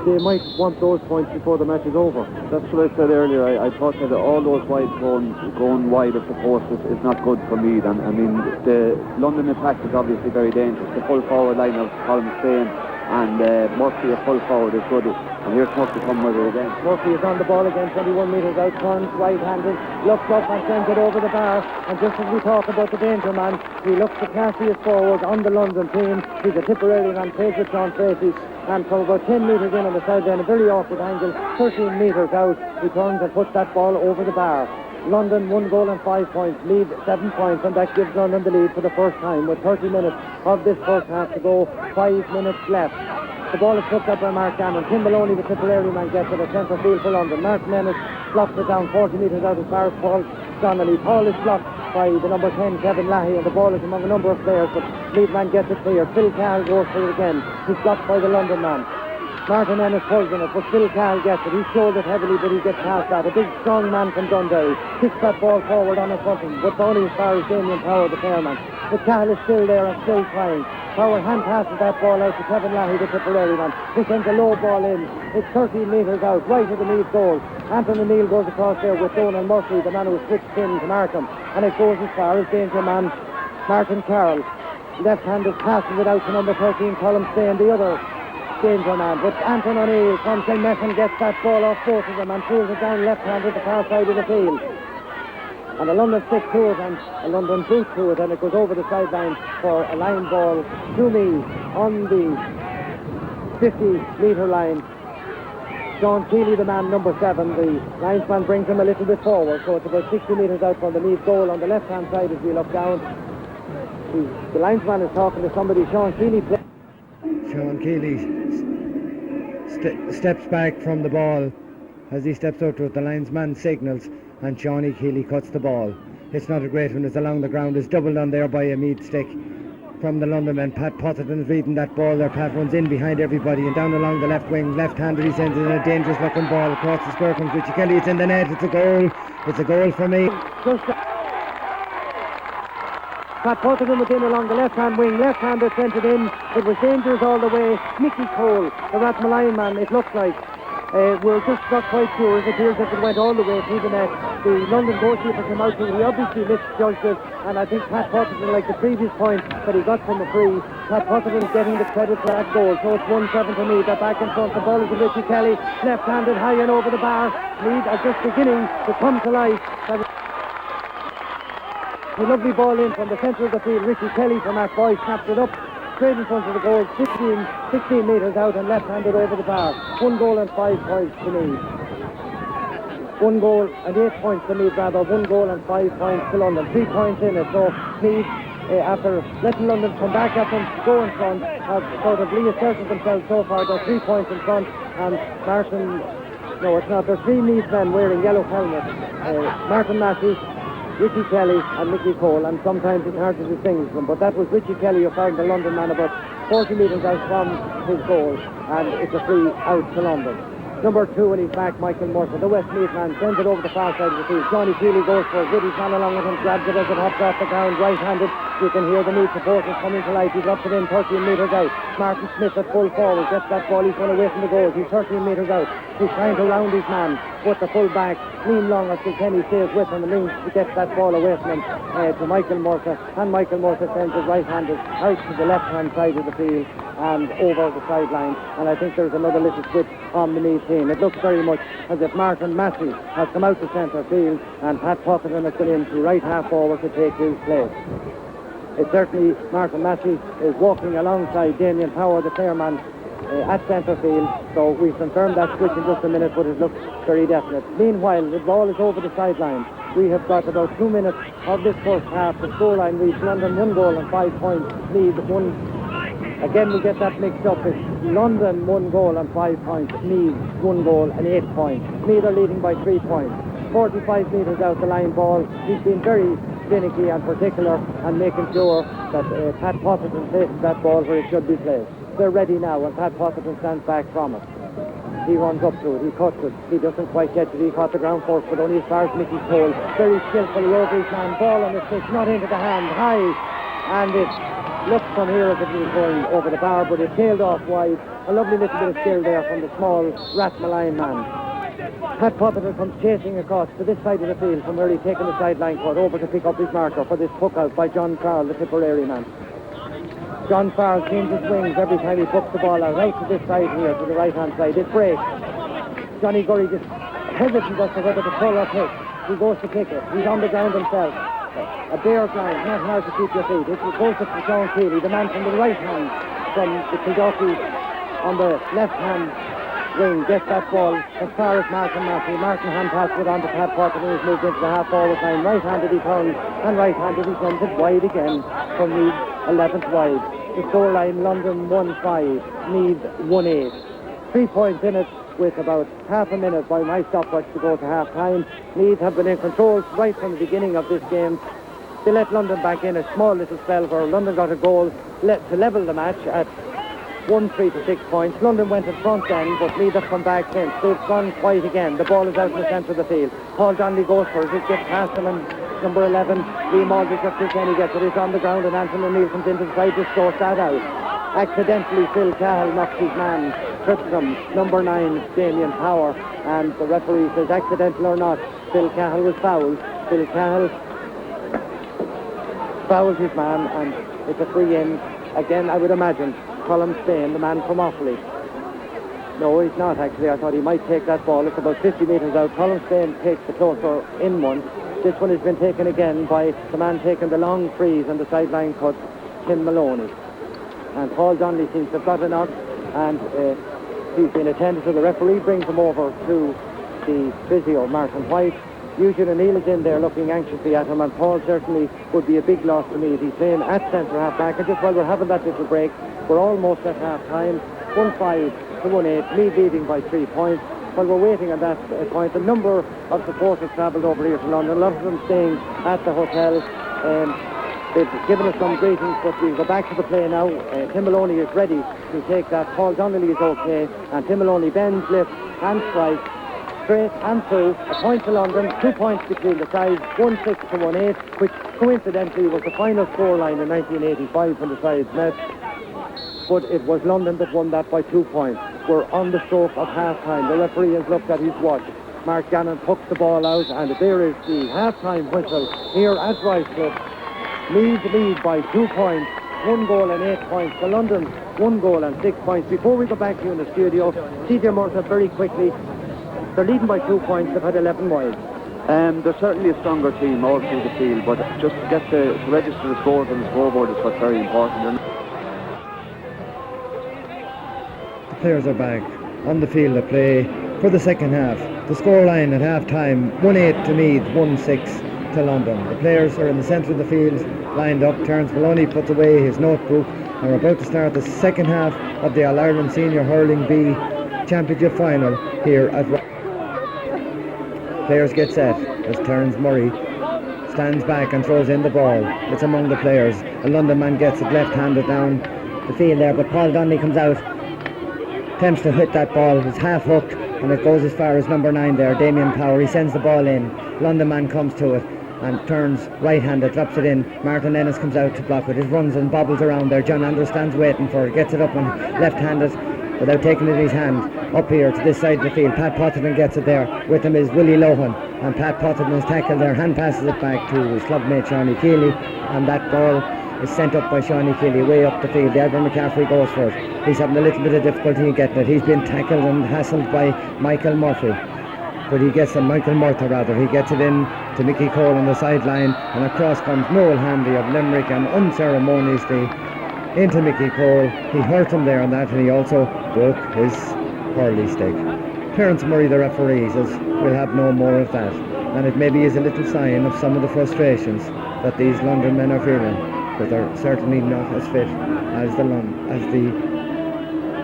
they might want those points before the match is over. That's what I said earlier. I thought that all those wides going wide of the post is not good for Meath. And I mean, the London attack is obviously very dangerous. The full forward line of Colin Spain and Murphy at full forward is good. And here's Murphy coming with it again. Murphy is on the ball again, 21 metres out, turns right-handed, looks up and sends it over the bar. And just as we talk about the danger man, he looks the classiest forward on the London team. He's a Tipperary man, plays with John Tracy. And from about 10 metres in on the sideline, a very awkward angle, 13 metres out, he turns and puts that ball over the bar. London 1 goal and 5 points, Meath 7 points, and that gives London the lead for the first time with 30 minutes of this first half to go, 5 minutes left. The ball is picked up by Mark Gannon. Tim Maloney, the Tipperary man, gets it at centre field for London. Martin Ennis blocks it down 40 metres out as far as Paul Donnelly. Paul is blocked by the number 10, Kevin Lahey, and the ball is among a number of players, but Meath man gets it clear. Phil Carroll goes for it again. He's blocked by the London man. Martin Ennis pulls in it, but Phil Carroll gets it. He showed it heavily, but he gets past that. A big, strong man from Dundee kicks that ball forward on his footing, but only as far as Damien Power, the chairman. But Carroll is still there and still trying. Power hand passes that ball out to Kevin Lahey, the Tipperary man. He sends a low ball in. It's 13 metres out, right of the Meath goal. Anton O'Neill goes across there with Donald Murphy, the man who switched in to mark him. And it goes as far as danger man Martin Carroll. Left-handed passes it out to number 13, Colin Spain, the other danger man. But Anton O'Neill comes in net and gets that ball off both of them and pulls it down left-handed the far side of the field. And a London stick to it and a London boot to it, and it goes over the sideline for a line ball to me on the 50-metre line. Sean Keeley, the man number 7, the linesman brings him a little bit forward, so it's about 60 metres out from the Meath goal on the left-hand side as we look down. The linesman is talking to somebody. Sean Keeley steps back from the ball. As he steps out to it, the linesman signals and Johnny Keeley cuts the ball. It's not a great one. It's along the ground. It's doubled on there by a Meath stick from the London man. Pat Potterton is reading that ball there. Pat runs in behind everybody and down along the left wing. Left-handed, he sends in a dangerous looking ball across the square. Comes Richie Kelly. It's in the net. It's a goal. It's a goal for me. Pat Potterton was in along the left-hand wing. Left-hander sent it in. It was dangerous all the way. Mickey Cole, the Rathmalayan man, it looks like, We're just not quite sure. It appears that it went all the way through the net. The London goalkeeper came out to it. He obviously misjudged it, and I think Pat Potterton, like the previous point that he got from the free, Pat Potterton is getting the credit for that goal. So it's 1-7 to Meath. They're back in front. The ball is to Richie Kelly, left-handed high and over the bar. Meath are just beginning to come to life. A lovely ball in from the centre of the field. Richie Kelly from that boy snapped it up straight in front of the goal, 16 metres out and left-handed over the bar. 1 goal and 5 points to Meath. 1 goal and 8 points to Meath, rather. 1 goal and 5 points to London. 3 points in it. So Meath, after letting London come back at them, go in front, have sort of reasserted themselves so far. They're 3 points in front, and Martin, no, it's not. There's 3 Meath men wearing yellow helmets. Martin Massey, Richie Kelly and Mickey Cole, and sometimes it's hard to distinguish them, but that was Richie Kelly who found the London man about 40 metres out from his goal, and it's a free out to London. Number 2 and he's back, Michael Murphy, the Westmeath man, sends it over the far side of the field. Johnny Keeley goes for it with his man along with him, grabs it as it hops off the ground, right-handed. You can hear the Meath supporters coming to life. He drops it in 13 metres out. Martin Smith at full forward, gets that ball, he's going away from the goal. He's 13 metres out. He's trying to round his man, but the full back, Liam Long as Kilkenny stays with him and Liam gets that ball away from him to Michael Murphy, and Michael Murphy sends it right-handed out to the left-hand side of the field and over the sideline, and I think there's another little switch on the Meath team. It looks very much as if Martin Massey has come out to centre field and Pat Potterton has gone into right half forward to take his place. It's certainly Martin Massey is walking alongside Damien Power, the chairman, at centre field, so we've confirmed that switch in just a minute, but it looks very definite. Meanwhile, the ball is over the sideline. We have got about 2 minutes of this first half. The scoreline reads London 1 goal and 5 points, Meath 1. Again, we get that mixed up. It's London 1 goal and 5 points, Meath 1 goal and 8 points. Meath are leading by 3 points. 45 metres out the line ball. He's been very finicky and particular and making sure that Pat Potterton places that ball where it should be placed. They're ready now, and Pat Potterton stands back from it. He runs up to it, he cuts it, he doesn't quite catch it, he caught the ground first, but only as far as Mickey Cole. Very skillfully over his man, ball on the stick, not into the hand, high, and it looks from here as if it was going over the bar, but it tailed off wide. A lovely little bit of skill there from the small Rathmaline man. Pat Potterton comes chasing across to this side of the field from where he's taken the sideline cut over to pick up his marker for this puck out by John Farrell, the Tipperary man. John Farrell changes wings every time he puts the ball out to this side here, to the right-hand side. It breaks. Johnny Gurry just hesitant as to whether to pull or kick. He goes to kick it. He's on the ground himself. A bare ground, not hard to keep your feet. It goes to Sean Keeley, the man from the right hand, from the Kildorky on the left-hand wing, gets that ball as far as Martin Massey. Martin hand passes it on to Pat Potterton, who's moved into the half-forward line. Right-handed he turns, and right-handed he sends it wide again from Meath, 11th wide. The scoreline, London 1-5, Meath 1-8. 3 points in it with about half a minute by my stopwatch to go to half-time. Meath have been in control right from the beginning of this game. They let London back in a small little spell where London got a goal to level the match at 1-3 to 6 points. London went in front then, but Meath have come back since. They've gone quiet again. The ball is out in the centre of the field. Paul Donnelly goes for it. It gets past him, and number 11, Liam Aldridge of Kilkenny gets it. It's on the ground, and Anthony O'Neill comes into the side to sort that out. Accidentally, Phil Cahill knocks his man, trips him. Number 9, Damien Power, and the referee says, accidental or not, Phil Cahill was fouled. Phil Cahill fouled his man, and it's a free in. Again, I would imagine Colm Spain, the man from Offaly. No, he's not actually. I thought he might take that ball. It's about 50 metres out. Colm Spain takes the closer in one. This one has been taken again by the man taking the long freeze and the sideline cut, Tim Maloney. And Paul Donnelly seems to have got a knock, and he's been attended to. The referee brings him over to the physio, Martin White. Eugene O'Neill is in there looking anxiously at him, and Paul certainly would be a big loss to me. He's playing at centre half back, and just while we're having that little break, we're almost at half time. 1-5 to 1-8, Meath leading by 3 points. While we're waiting on that point, a number of supporters travelled over here to London, a lot of them staying at the hotel. They've given us some greetings, but we'll go back to the play now. Tim Maloney is ready to take that. Paul Donnelly is okay, and Tim Maloney bends, lifts, and strikes. Straight and through, a point to London, 2 points between the sides, 1-6 to 1-8, which coincidentally was the final scoreline in 1985 when the sides met. But it was London that won that by 2 points. we're on the stroke of half-time. The referee has looked at his watch. Mark Gannon pucks the ball out, and there is the half-time whistle here at Ruislip. Meath lead by 2 points, 1 goal and 8 points to London, 1 goal and 6 points. Before we go back to you in the studio, CJ Murtagh, very quickly, they're leading by 2 points, they've had 11 wides. They're certainly a stronger team all through the field, but just to get to register the scores on the scoreboard is what's very important. The players are back on the field to play for the second half. The scoreline at half-time, 1-8 to Meath, 1-6 to London. The players are in the centre of the field, lined up. Terence Maloney puts away his notebook, and we're about to start the second half of the All-Ireland Senior Hurling B Championship Final here at Players get set as Terence Murray stands back and throws in the ball. It's among the players. A London man gets it left-handed down the field there, but Paul Donnelly comes out, attempts to hit that ball. It's half-hooked, and it goes as far as number 9 there, Damien Power. He sends the ball in. London man comes to it and turns right-handed, drops it in. Martin Ennis comes out to block it. It runs and bobbles around there. John Andrews stands waiting for it, gets it up and left-handed without taking it in his hand. Up here to this side of the field, Pat Potterton gets it there. With him is Willie Lohan, and Pat Potterton is tackled there, hand passes it back to his clubmate Shawnee Keeley, and that ball is sent up by Shawnee Keeley way up the field. Ivan McCaffrey goes for it. He's having a little bit of difficulty in getting it. He's been tackled and hassled by Michael Murphy, but he gets it, Michael Murtagh rather, he gets it in to Mickey Cole on the sideline, and across comes Noel Handy of Limerick, and unceremoniously into Mickey Cole. He hurt him there on that, and he also broke his hurley stick. Terence Murray, the referee, says we'll have no more of that, and it maybe is a little sign of some of the frustrations that these London men are feeling, but they're certainly not as fit as the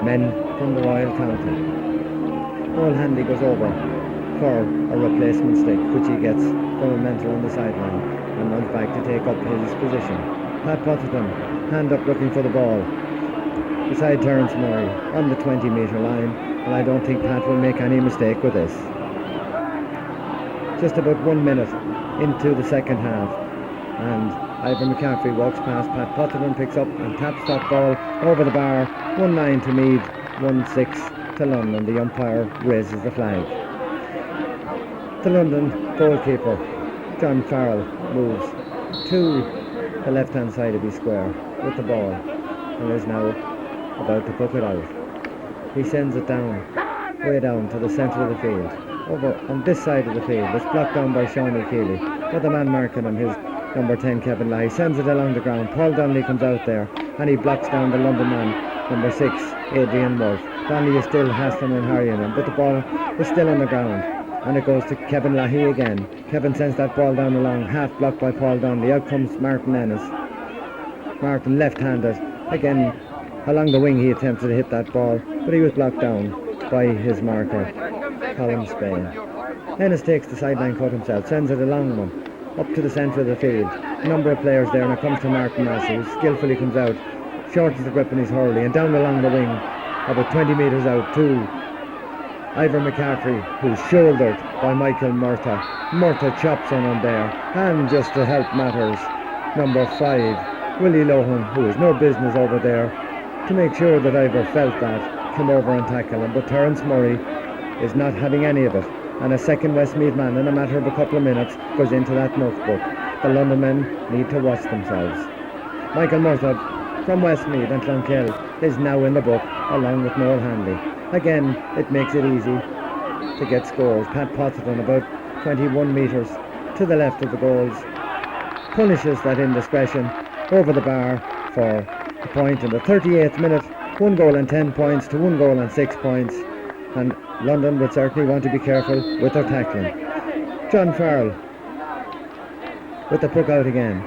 men from the Royal County. Noel Handy goes over for a replacement stick, which he gets from a mentor on the sideline, and runs back to take up his position. Pat Potterton, hand up looking for the ball beside Terence Murray on the 20-metre line, and I don't think Pat will make any mistake with this. Just about 1 minute into the second half, and Ivan McCaffrey walks past Pat Potterton, picks up and taps that ball over the bar. 1-9 to Meath, 1-6 to London. The umpire raises the flag. The London goalkeeper, John Farrell, moves to the left-hand side of his square with the ball and is now about to puck it out. He sends it down, way down to the centre of the field. Over on this side of the field, it's blocked down by Shawnee Keeley, but the man marking him, his number 10 Kevin Lai, sends it along the ground. Paul Donnelly comes out there and he blocks down the London man, number 6, Adrian Wolf. Donnelly is still hassling and harrying him, but the ball is still on the ground, and it goes to Kevin Lahey again. Kevin sends that ball down along, half blocked by Paul Donnelly. Out comes Martin Ennis. Martin left-handed. Again, along the wing he attempted to hit that ball, but he was blocked down by his marker, Colin Spain. Ennis takes the sideline cut himself, sends it a long one up to the centre of the field. A number of players there, and it comes to Martin Massey, who skillfully comes out, shortens the grip in his hurley, and down along the wing, about 20 metres out to Ivor McCaffrey, who's shouldered by Michael Murtagh. Murtagh chops on him there, and just to help matters, number 5, Willie Lohan, who has no business over there, to make sure that Ivor felt that, came over and tackled him, but Terence Murray is not having any of it, and a second Westmeath man in a matter of a couple of minutes goes into that notebook. The London men need to watch themselves. Michael Murtagh from Westmeath and Clonkill is now in the book along with Noel Hanley. Again, it makes it easy to get scores. Pat Potterton, about 21 metres to the left of the goals, punishes that indiscretion over the bar for a point in the 38th minute. 1 goal and 10 points to 1 goal and 6 points, and London would certainly want to be careful with their tackling. John Farrell with the puck out again.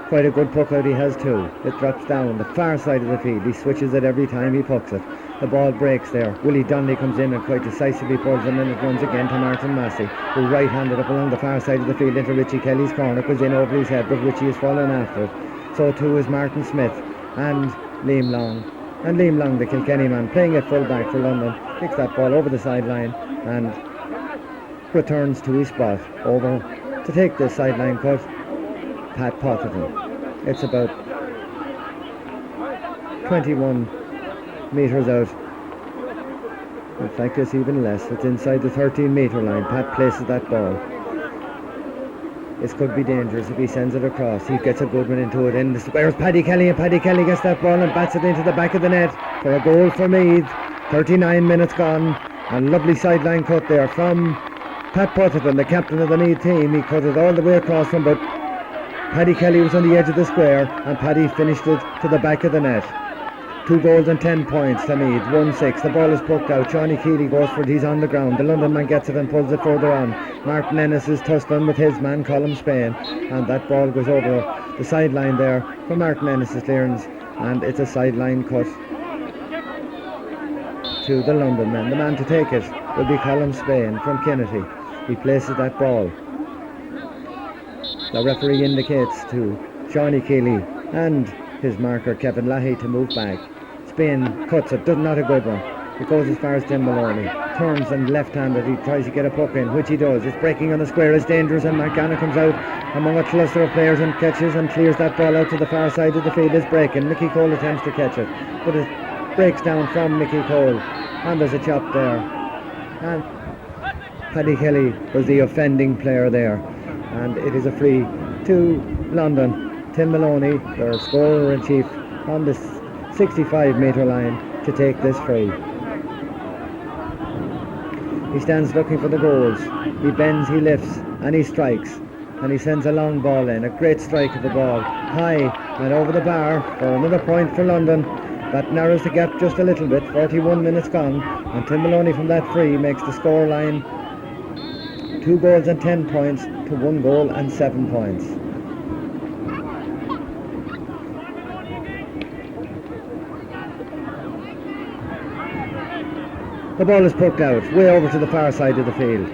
Quite a good puck out he has too. It drops down the far side of the field. He switches it every time he pucks it. The ball breaks there. Willie Donnelly comes in and quite decisively pulls him in. It runs again to Martin Massey, who right-handed up along the far side of the field into Richie Kelly's corner. Goes in over his head, but Richie is falling after it. So too is Martin Smith and Liam Long. And Liam Long, the Kilkenny man, playing at full back for London, kicks that ball over the sideline and returns to his spot. Over to take this sideline cut, Pat Potterton. It's about 21 metres out In fact, it's even less. It's inside the 13-metre line. Pat places that ball. This could be dangerous if he sends it across. He gets a good one into it. In the square, Paddy Kelly, and Paddy Kelly gets that ball and bats it into the back of the net for a goal for Meath. 39 minutes gone. A lovely sideline cut there from Pat Butterton, the captain of the Meath team. He cut it all the way across from, but Paddy Kelly was on the edge of the square, and Paddy finished it to the back of the net. 2 goals and 10 points to Meath, 1-6. The ball is poked out. Johnny Keeley goes for it. He's on the ground. The London man gets it and pulls it further on. Martin Ennis is tussling with his man, Colm Spain, and that ball goes over the sideline there for Martin Ennis's clearance, and it's a sideline cut to the London man. The man to take it will be Colm Spain from Kennedy. He places that ball. The referee indicates to Johnny Keeley and his marker Kevin Lahey to move back. Spain cuts it, not a good one. It goes as far as Tim Maloney. Turns and left-handed, he tries to get a puck in, which he does. It's breaking on the square, it's dangerous, and Marcana comes out among a cluster of players and catches and clears that ball out to the far side of the field. It's breaking. Mickey Cole attempts to catch it, but it breaks down from Mickey Cole, and there's a chop there. And Paddy Kelly was the offending player there, and it is a free to London. Tim Maloney, their scorer-in-chief, on the 65-metre line to take this free. He stands looking for the goals. He bends, he lifts, and he strikes. And he sends a long ball in. A great strike of the ball. High and over the bar for another point for London. That narrows the gap just a little bit. 41 minutes gone. And Tim Maloney from that free makes the score line 2 goals and 10 points to 1 goal and 7 points. The ball is poked out, way over to the far side of the field.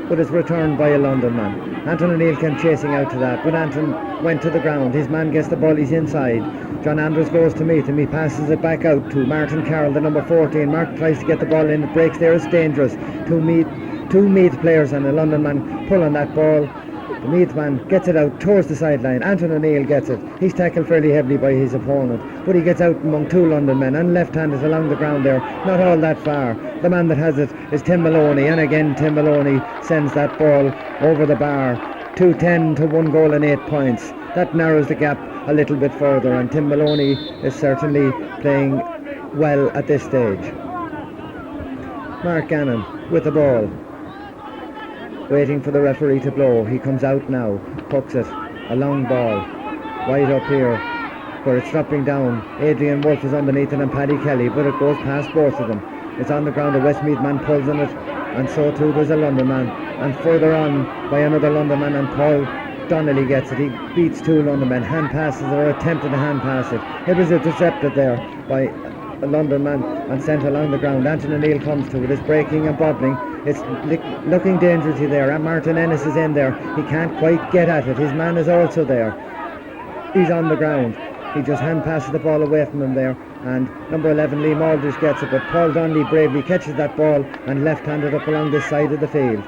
But it's returned by a London man. Anton O'Neill came chasing out to that, but Anton went to the ground. His man gets the ball, he's inside. John Andrews goes to meet him. He passes it back out to Martin Carroll, the number 14. Martin tries to get the ball in, it breaks there, it's dangerous. Two Meath players and a London man pull on that ball. The Meath man gets it out towards the sideline. Anton O'Neill gets it. He's tackled fairly heavily by his opponent, but he gets out among 2 London men and left-handed along the ground there, not all that far. The man that has it is Tim Maloney, and again Tim Maloney sends that ball over the bar. 2-10 to 1 goal and 8 points. That narrows the gap a little bit further, and Tim Maloney is certainly playing well at this stage. Mark Gannon with the ball, waiting for the referee to blow. He comes out now, pucks it, a long ball, right up here, where it's dropping down. Adrian Wolfe is underneath it and Paddy Kelly, but it goes past both of them. It's on the ground, a Westmeath man pulls on it, and so too does a London man. And further on by another London man, and Paul Donnelly gets it. He beats 2 London men, hand passes or attempted to hand pass it. It was intercepted there by a London man and sent along the ground. Anton O'Neill comes to it. It's breaking and bobbling. It's looking dangerously there, and Martin Ennis is in there. He can't quite get at it. His man is also there. He's on the ground. He just hand passes the ball away from him there, and number 11 Liam Aldridge gets it, but Paul Donnelly bravely catches that ball and left-handed up along this side of the field.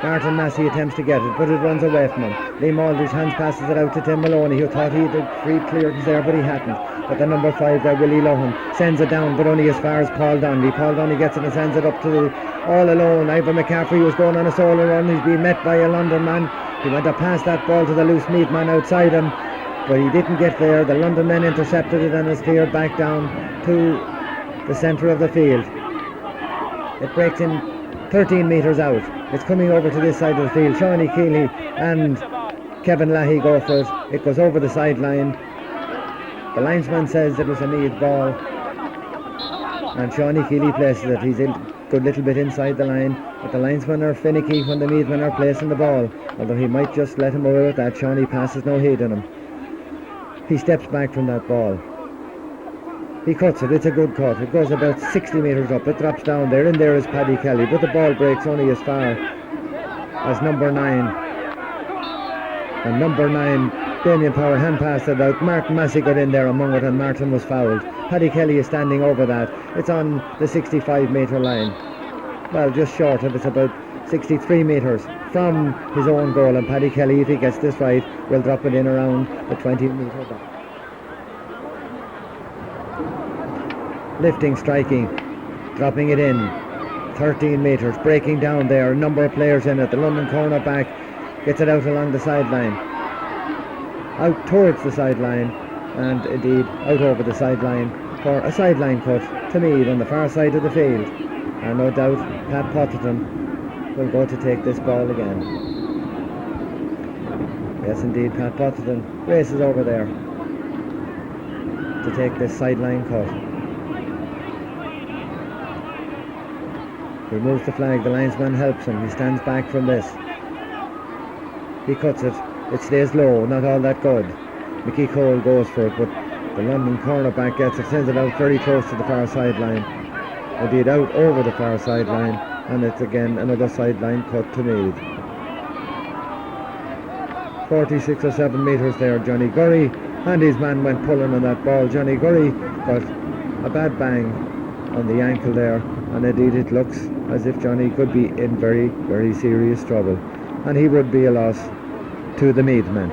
Martin Massey attempts to get it, but it runs away from him. Liam Aldridge hands passes it out to Tim Maloney, who thought he had a free clearance there, but he hadn't. But the number 5 there, Willie Lohan, sends it down, but only as far as Paul Donnelly. Paul Donnelly gets it and sends it up to all alone. Ivan McCaffrey was going on a solo run. He's been met by a London man. He went to pass that ball to the loose Meath man outside him, but he didn't get there. The London men intercepted it and it's cleared back down to the centre of the field. It breaks in 13 metres out. It's coming over to this side of the field. Shawnee Keeley and Kevin Lahey go for it. It goes over the sideline. The linesman says it was a Meath ball, and Shawnee Keeley places it. He's a good little bit inside the line, but the linesmen are finicky when the Meath men are placing the ball, although he might just let him away with that. Shawnee passes no heed on him. He steps back from that ball. He cuts it. It's a good cut. It goes about 60 metres up. It drops down there, and there is Paddy Kelly, but the ball breaks only as far as number 9. And number 9, Damien Power, hand passed it out. Martin Massey got in there among it, and Martin was fouled. Paddy Kelly is standing over that. It's on the 65-metre line. Well, just short of. It's about 63 metres from his own goal, and Paddy Kelly, if he gets this right, will drop it in around the 20-metre line. lifting, striking, dropping it in. 13 metres, breaking down there, a number of players in it. The London cornerback gets it out along the sideline, out towards the sideline, and indeed out over the sideline for a sideline cut to Meath on the far side of the field. And no doubt Pat Potterton will go to take this ball again. Yes, indeed, Pat Potterton races over there to take this sideline cut. He moves the flag, the linesman helps him, he stands back from this. He cuts it, it stays low, not all that good. Mickey Cole goes for it, but the London cornerback gets it, sends it out very close to the far sideline. Indeed, out over the far sideline, and it's again another sideline cut to Meath. 46 or 7 metres there, Johnny Gurry, and his man went pulling on that ball. Johnny Gurry got a bad bang on the ankle there, and indeed it looks as if Johnny could be in very, very serious trouble, and he would be a loss to the Meath men.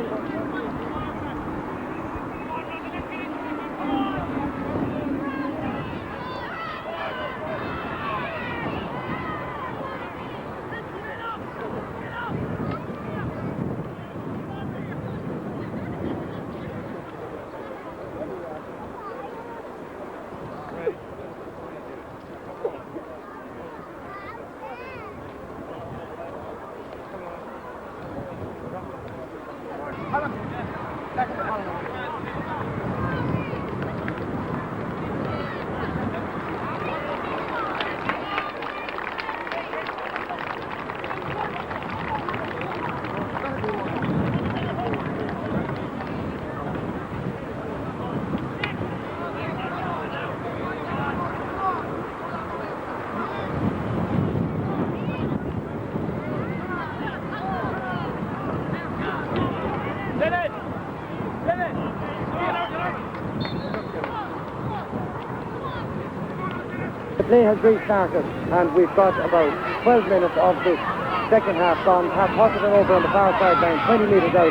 Play has restarted, and we've got about 12 minutes of this second half gone. Pat Potterton over on the far sideline, 20 metres out,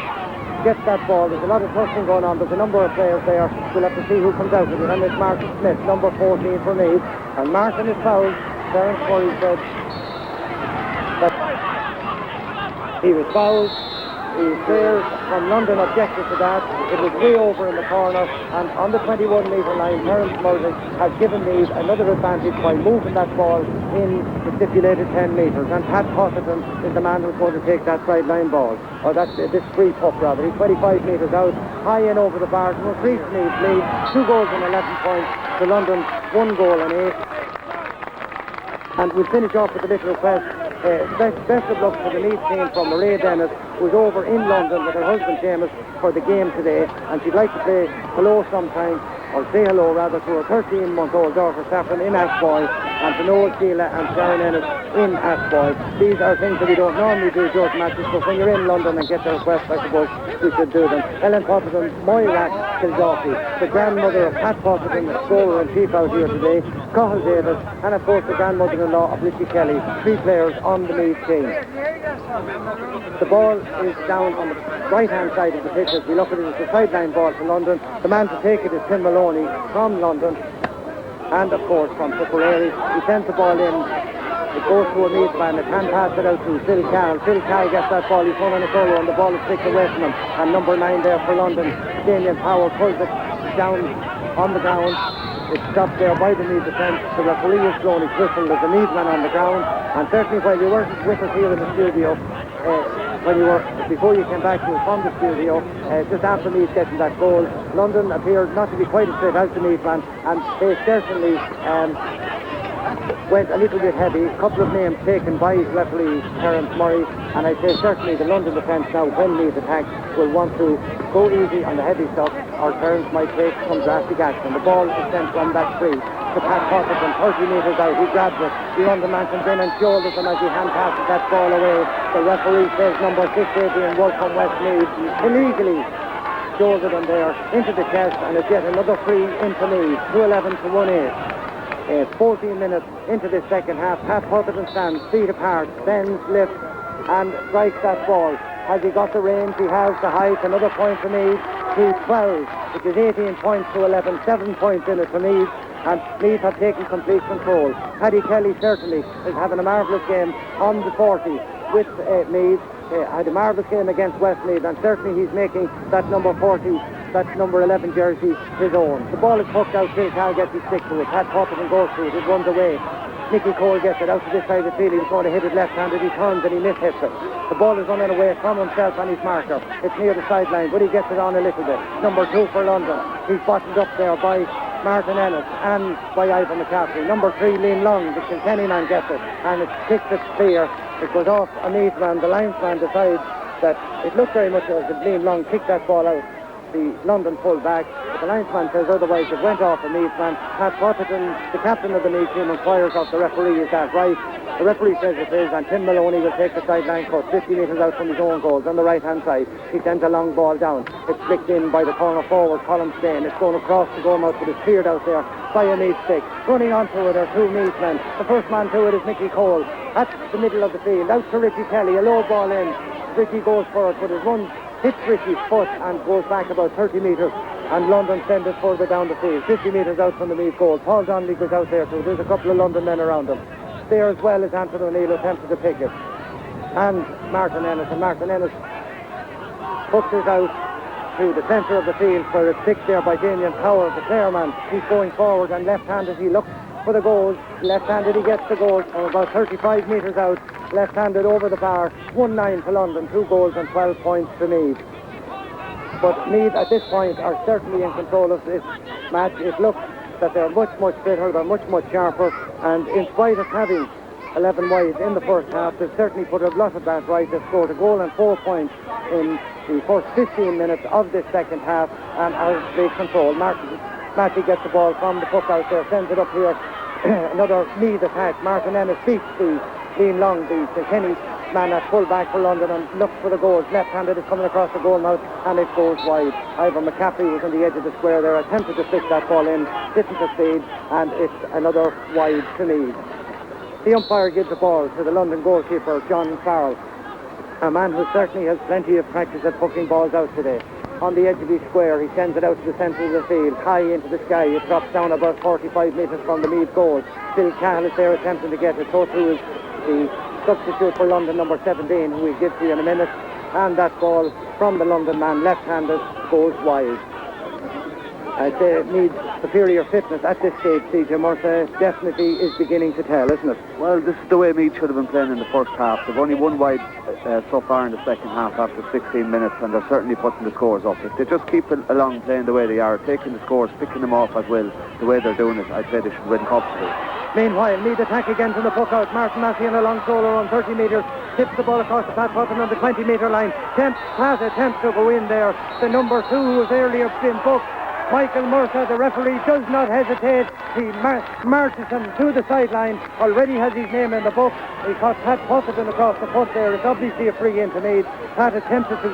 gets that ball. There's a lot of tussling going on. There's a number of players there. We'll have to see who comes out with it. And it's Martin Smith, number 14 for Meath. And Martin is fouled. Terence Murray said that he was fouled. The players from London objected to that. It was way over in the corner, and on the 21-metre line, Terence Murray has given Meath another advantage by moving that ball in the stipulated 10 metres. And Pat Potterton is the man who's going to take that sideline ball, or this free puck rather. He's 25 metres out, high in over the bar to increase Meath's lead. 2 goals and 11 points to London, 1 goal and 8. And we'll finish off with a little request. Best of luck to the Meath team from Maria Dennis, who's over in London with her husband Seamus for the game today, and she'd like to say hello sometime, or say hello rather, to her 13-month-old daughter Saffron in Ashboy, and to Noel Sheila and Sharon Ennis in Ashboy. These are things that we don't normally do, George matches, but when you're in London and get the request, I suppose we should do them. Ellen Potterton, Moirac Kilgoffi, the grandmother of Pat Potterton, the scorer-in-chief out here today, Cathal Davis, and of course the grandmother-in-law of Richie Kelly, 3 players on the Meath team. The ball is down on the right-hand side of the pitch. As we look at it, it's a sideline ball to London. The man to take it is Tim Maloney from London, and of course from Tipperary. He sends the ball in. It goes to a Meath man. It can pass it out to Phil Carroll. Phil Carroll gets that ball. He's running a solo, and the ball is kicked away from him. And number 9 there for London, Damien Power, pulls it down on the ground. It's stopped there by the Meath defence. The referee is blowing his whistle. There's a Meath man on the ground. And certainly while you weren't with us here in the studio, before you came back from the studio, just after Meath getting that goal, London appeared not to be quite as fit as the Meath man, and they certainly went a little bit heavy. A couple of names taken by referee Terence Murray, and I say certainly the London defence now, when Meath attacks, will want to go easy on the heavy stuff, or Terence might take some drastic action. The ball is sent from that free to Pat Potterton, 30 metres out. He grabs it. The London man comes in and shoulders him as he hand passes that ball away. The referee says number 6, Adrian Wolf from Westmeath illegally shouldered him there into the chest, and it's yet another free into Meath, 2-11 to 1-8. 14 minutes into the second half. Pat Potterton stands, feet apart, bends, lifts, and strikes that ball. Has he got the range? He has the height. Another point for Meath to 12, which is 18 points to 11, 7 points in it for Meath. and Meath have taken complete control. Paddy Kelly certainly is having a marvellous game on the 40 with Meath. Had a marvellous game against Westmeath, and certainly he's making that number 40, that number 11 jersey his own. The ball is hooked out, Phil Cal gets his stick to it, Pat Poppleton goes to it, it runs away. Nicky Cole gets it out to this side of the field, he's going to hit it left-handed, he turns and he mishits it. The ball is running away from himself and his marker. It's near the sideline, but he gets it on a little bit. Number 2 for London. He's bottled up there by Martin Ennis and by Ivan McCaffrey. Number 3, Liam Long, the Kilkenny man, gets it, and it kicks it clear. It goes off a Meath man. The linesman decides that it looked very much as if Liam Long kicked that ball out, the London full-back, but the linesman says otherwise. It went off a Meath man. Pat Potterton, the captain of the Meath team, inquires of the referee, is that right? The referee says it is, and Tim Maloney will take the sideline cut 50 metres out from his own goals on the right-hand side. He sends a long ball down. It's flicked in by the corner forward, Colin Stain. It's going across the goal mouth, but it's cleared out there by a Meath stick. Running onto it are 2 Meath men. The first man to it is Nicky Cole at the middle of the field. Out to Richie Kelly, a low ball in. Richie goes for it, but it runs, hits Richie's foot and goes back about 30 metres, and London send it further down the field, 50 metres out from the Meath goal. Paul Donnelly goes out there too. There's a couple of London men around him. There as well as Anthony O'Neill attempted to pick it, and Martin Ennis, hooks it out to the centre of the field, where it's picked there by Damien Power, the Clareman. He's going forward, and left-handed he looks for the goals. Left-handed he gets the goals from about 35 metres out. Left-handed over the bar. 1-9 to London, 2 goals and 12 points to Meath. But Meath at this point are certainly in control of this match. It looks that they're much fitter, they're much sharper, and in spite of having 11 wides in the first half, they've certainly put a lot of that right. They've scored a goal and 4 points in the first 15 minutes of this second half, and are big control. Matty gets the ball from the puck out there, sends it up here. Another Meath attack. Martin Ennis beats the Liam Long, the Kilkenny man at full back for London, and looks for the goals. Left-handed is coming across the goal mouth, and it goes wide. Ivan McCaffrey was on the edge of the square there, attempted to stick that ball in, didn't succeed, and it's another wide to Meath. The umpire gives the ball to the London goalkeeper, John Farrell, a man who certainly has plenty of practice at pucking balls out today. On the edge of his square, he sends it out to the centre of the field, high into the sky. It drops down about 45 metres from the Meath goal. Phil Cahill is there attempting to get it. So too is the substitute for London, number 17, who we'll give to you in a minute. And that ball from the London man, left-handed, goes wide. They need superior fitness at this stage. CJ Murtha definitely is beginning to tell, isn't it? Well, this is the way Meath should have been playing in the first half. They've only won wide so far in the second half after 16 minutes, and they're certainly putting the scores up. If they just keep along playing the way they are, taking the scores, picking them off at will, the way they're doing it, I'd say they should win comfortably. Meanwhile, Meath attack again from the puck out. Martin Massey in a long solo on 30 metres. Tips the ball across the Pat Poppin on the 20-metre line. Attempts to go in there. The number 2 who was earlier been booked, Michael Murtha, the referee, does not hesitate. He marches him to the sideline. Already has his name in the book. He caught Pat Poppin across the foot there. It's obviously a free in to Meath. Pat attempted to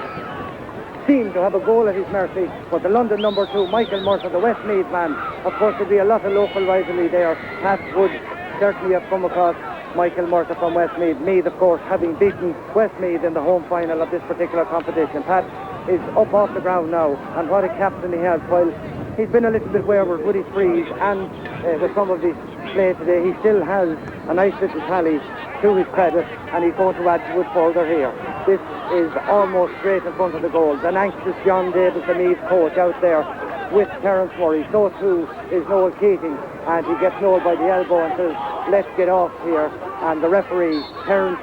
seem to have a goal at his mercy, but the London number 2, Michael Murtha, the Westmeath man, of course there'd be a lot of local rivalry there. Pat would certainly have come across Michael Murtha from Westmeath. Meath, of course, having beaten Westmeath in the home final of this particular competition. Pat is up off the ground now, and what a captain he has. While he's been a little bit wayward with his frees and with some of his play today, he still has a nice little tally to his credit, and he's going to add to it further here. This is almost straight in front of the goals. An anxious John Davis, the Meath coach, out there with Terence Murray. So too is Noel Keating, and he gets Noel by the elbow and says, let's get off here. And the referee, Terence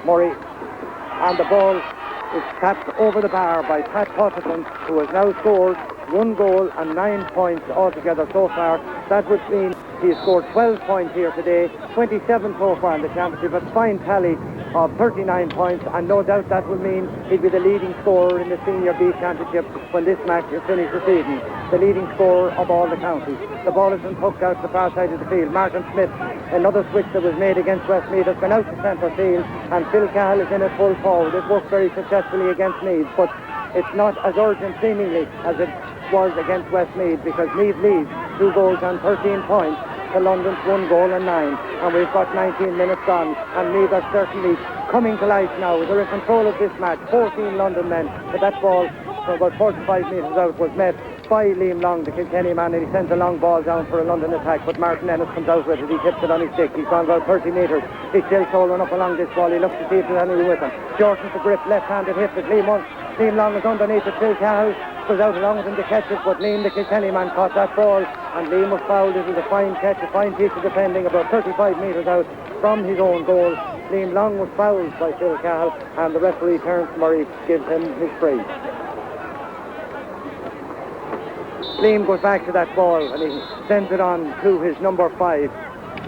Murray, and the ball is tapped over the bar by Pat Potterton, who has now scored 1 goal and 9 points altogether so far. That would mean he has scored 12 points here today, 27 so far in the championship, a fine tally of 39 points, and no doubt that will mean he'll be the leading scorer in the Senior B Championship when this match is finished this evening. The leading scorer of all the counties. The ball has been hooked out to the far side of the field. Martin Smith, another switch that was made against Westmeath, has been out to centre field, and Phil Cahill is in at full forward. It worked very successfully against Meath, but it's not as urgent seemingly as it was against Westmeath, because Meath leads 2 goals and 13 points to London's 1 goal and 9, and we've got 19 minutes gone, and Meath are certainly coming to life now. They're in control of this match. 14 London men, but that ball from about 45 metres out was met by Liam Long, the Kilkenny man, and he sends a long ball down for a London attack, but Martin Ennis comes out with it. He tips it on his stick. He's gone about 30 metres. He's still shouldering up along this ball. He looks to see if there's anything with him. Jordan's the grip, left-handed hits it. Liam Long is underneath it. Phil Cahill goes out along with him to catch it, but Liam, the Kilkenny man, caught that ball, and Liam was fouled. It was a fine catch, a fine piece of defending, about 35 metres out from his own goal. Liam Long was fouled by Phil Cahill, and the referee, Terence Murray, gives him his free. Liam goes back to that ball and he sends it on to his number 5,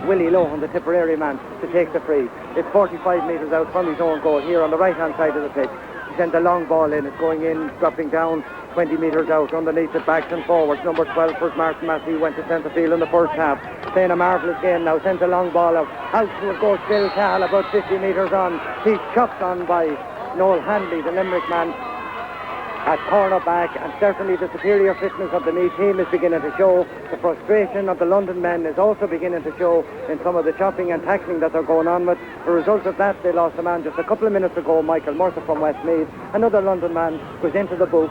Willie Lohan, the Tipperary man, to take the free. It's 45 metres out from his own goal here on the right-hand side of the pitch. He sends a long ball in. It's going in, dropping down 20 metres out. Underneath it, backs and forwards. Number 12 for Martin Massey, went to centre field in the first half. Playing a marvellous game now. Sends a long ball out. Out to it goes Phil Cahill, about 50 metres on. He's chucked on by Noel Handley, the Limerick man, at corner back, and certainly the superior fitness of the Meath team is beginning to show. The frustration of the London men is also beginning to show in some of the chopping and tackling that they're going on with. The result of that, they lost a man just a couple of minutes ago, Michael Murtha from Westmeath. Another London man goes into the book.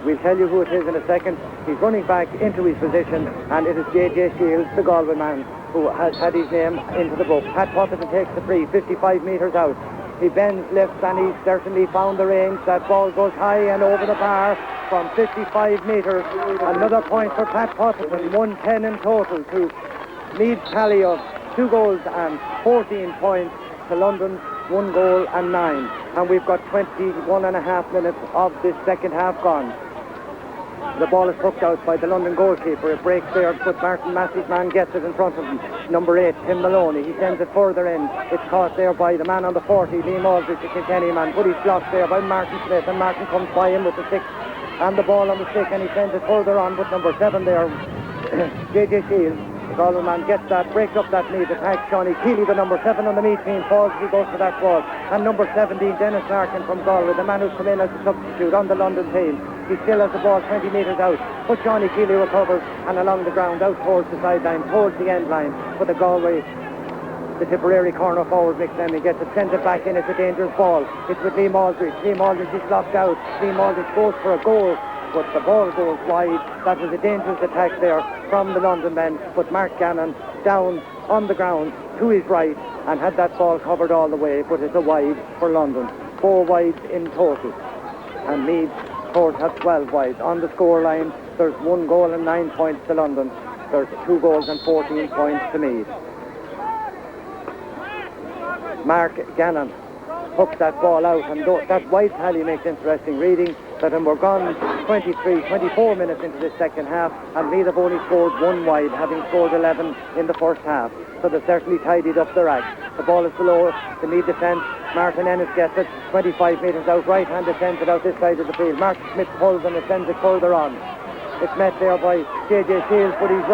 We'll tell you who it is in a second. He's running back into his position, and it is J.J. Shields, the Galway man, who has had his name into the book. Pat Potterton takes the free, 55 metres out. He bends left, and he's certainly found the range. That ball goes high and over the bar from 55 metres. Another point for Pat Potterton, 110 in total to Meath's tally of 2 goals and 14 points to London's 1 goal and 9. And we've got 21 and a half minutes of this second half gone. The ball is hooked out by the London goalkeeper. It breaks there, but Martin Massey's man gets it in front of him. Number 8, Tim Maloney. He sends it further in. It's caught there by the man on the 40, Liam Aldridge, the Kilkenny man. But he's blocked there by Martin Smith, and Martin comes by him with the stick and the ball on the stick, and he sends it further on. But number 7 there, J.J. Shields, the Galway man, gets that, breaks up that Meath attack. Shawnee Keeley, the number 7 on the Meath team, falls as he goes for that ball. And number 17, Dennis Larkin from Galway, the man who's come in as a substitute on the London team. He still has the ball 20 metres out, but Shawnee Keeley recovers, and along the ground, out towards the sideline, towards the end line, for the Galway, the Tipperary corner forward mix. Then he gets it, sends it back in. It's a dangerous ball. It's with Liam Aldridge. Liam Aldridge is locked out. Liam Aldridge goes for a goal, but the ball goes wide. That was a dangerous attack there from the London men, but Mark Gannon down on the ground to his right and had that ball covered all the way, but it's a wide for London. 4 wides in total, and Meath Court have 12 wides. On the score line, there's 1 goal and 9 points to London. There's 2 goals and 14 points to Meath. Mark Gannon hooked that ball out, and that wide tally makes interesting reading. That we're gone 24 minutes into the second half, and Meath have only scored 1 wide, having scored 11 in the first half. So they've certainly tidied up the rack. The ball is below the Meath defence. Martin Ennis gets it 25 metres out, right-handed, sends it out this side of the field. Mark Smith pulls and it sends it further on. It's met there by J.J. Shields, but he's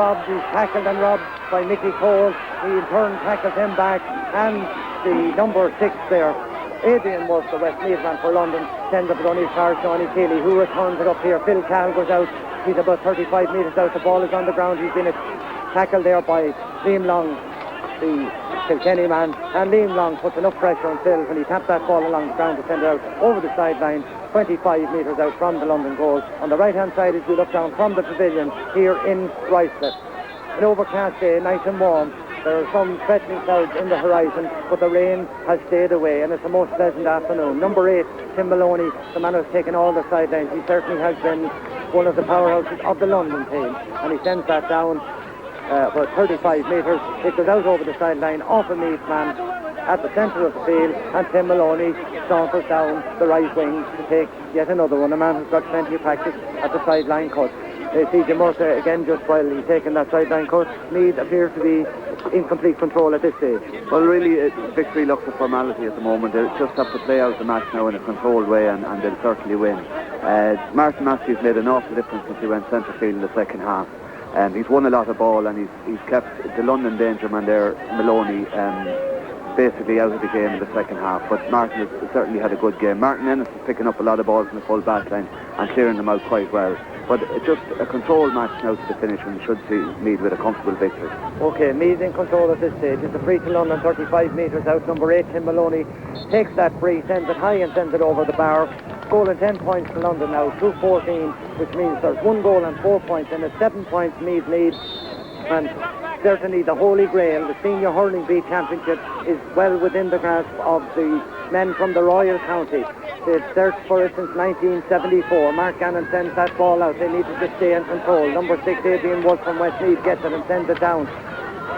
tackled and robbed by Mickey Cole. He in turn tackles him back, and the number 6 there, Adrian was the Westmeath man for London, sends it on his car, Shawnee Keeley, who returns it up here. Phil Cahill goes out. He's about 35 metres out. The ball is on the ground. He's been tackled there by Liam Long, the Kilkenny man, and Liam Long puts enough pressure on Phil when he tapped that ball along the ground to send it out over the sideline, 25 metres out from the London goal. On the right-hand side, as we look down from the pavilion here in Ruislip, an overcast day, nice and warm. There are some threatening clouds in the horizon, but the rain has stayed away, and it's a most pleasant afternoon. Number 8, Tim Maloney, the man who's taken all the sidelines. He certainly has been one of the powerhouses of the London team, and he sends that down about 35 metres. It goes out over the sideline off a Meath man at the centre of the field, and Tim Maloney saunters down the right wing to take yet another one, a man who's got plenty of practice at the sideline cut. C.J. Murtha again, just while he's taking that sideline cut. Meath appears to be in complete control at this stage. Well, really, victory looks a formality at the moment. They just have to play out the match now in a controlled way, and they'll certainly win. Martin Massey's made an awful difference since he went centre field in the second half. He's won a lot of ball, and he's kept the London danger man there, Maloney, basically out of the game in the second half. But Martin has certainly had a good game. Martin Ennis is picking up a lot of balls in the full back line and clearing them out quite well. But just a controlled match now to the finish, and we should see Meath with a comfortable victory. OK, Meath in control at this stage. It's a free to London, 35 metres out. Number 8, Tim Maloney, takes that free, sends it high and sends it over the bar. goal and 10 points to London now, 2-14, which means there's 1 goal and 4 points, and it's 7 points Meath lead. And certainly the Holy Grail, the Senior Hurling Bee Championship, is well within the grasp of the men from the Royal County. They've searched for it since 1974. Mark Gannon sends that ball out. They needed to stay in control. Number 6, Adrian Wood from Westmeath, gets it and sends it down.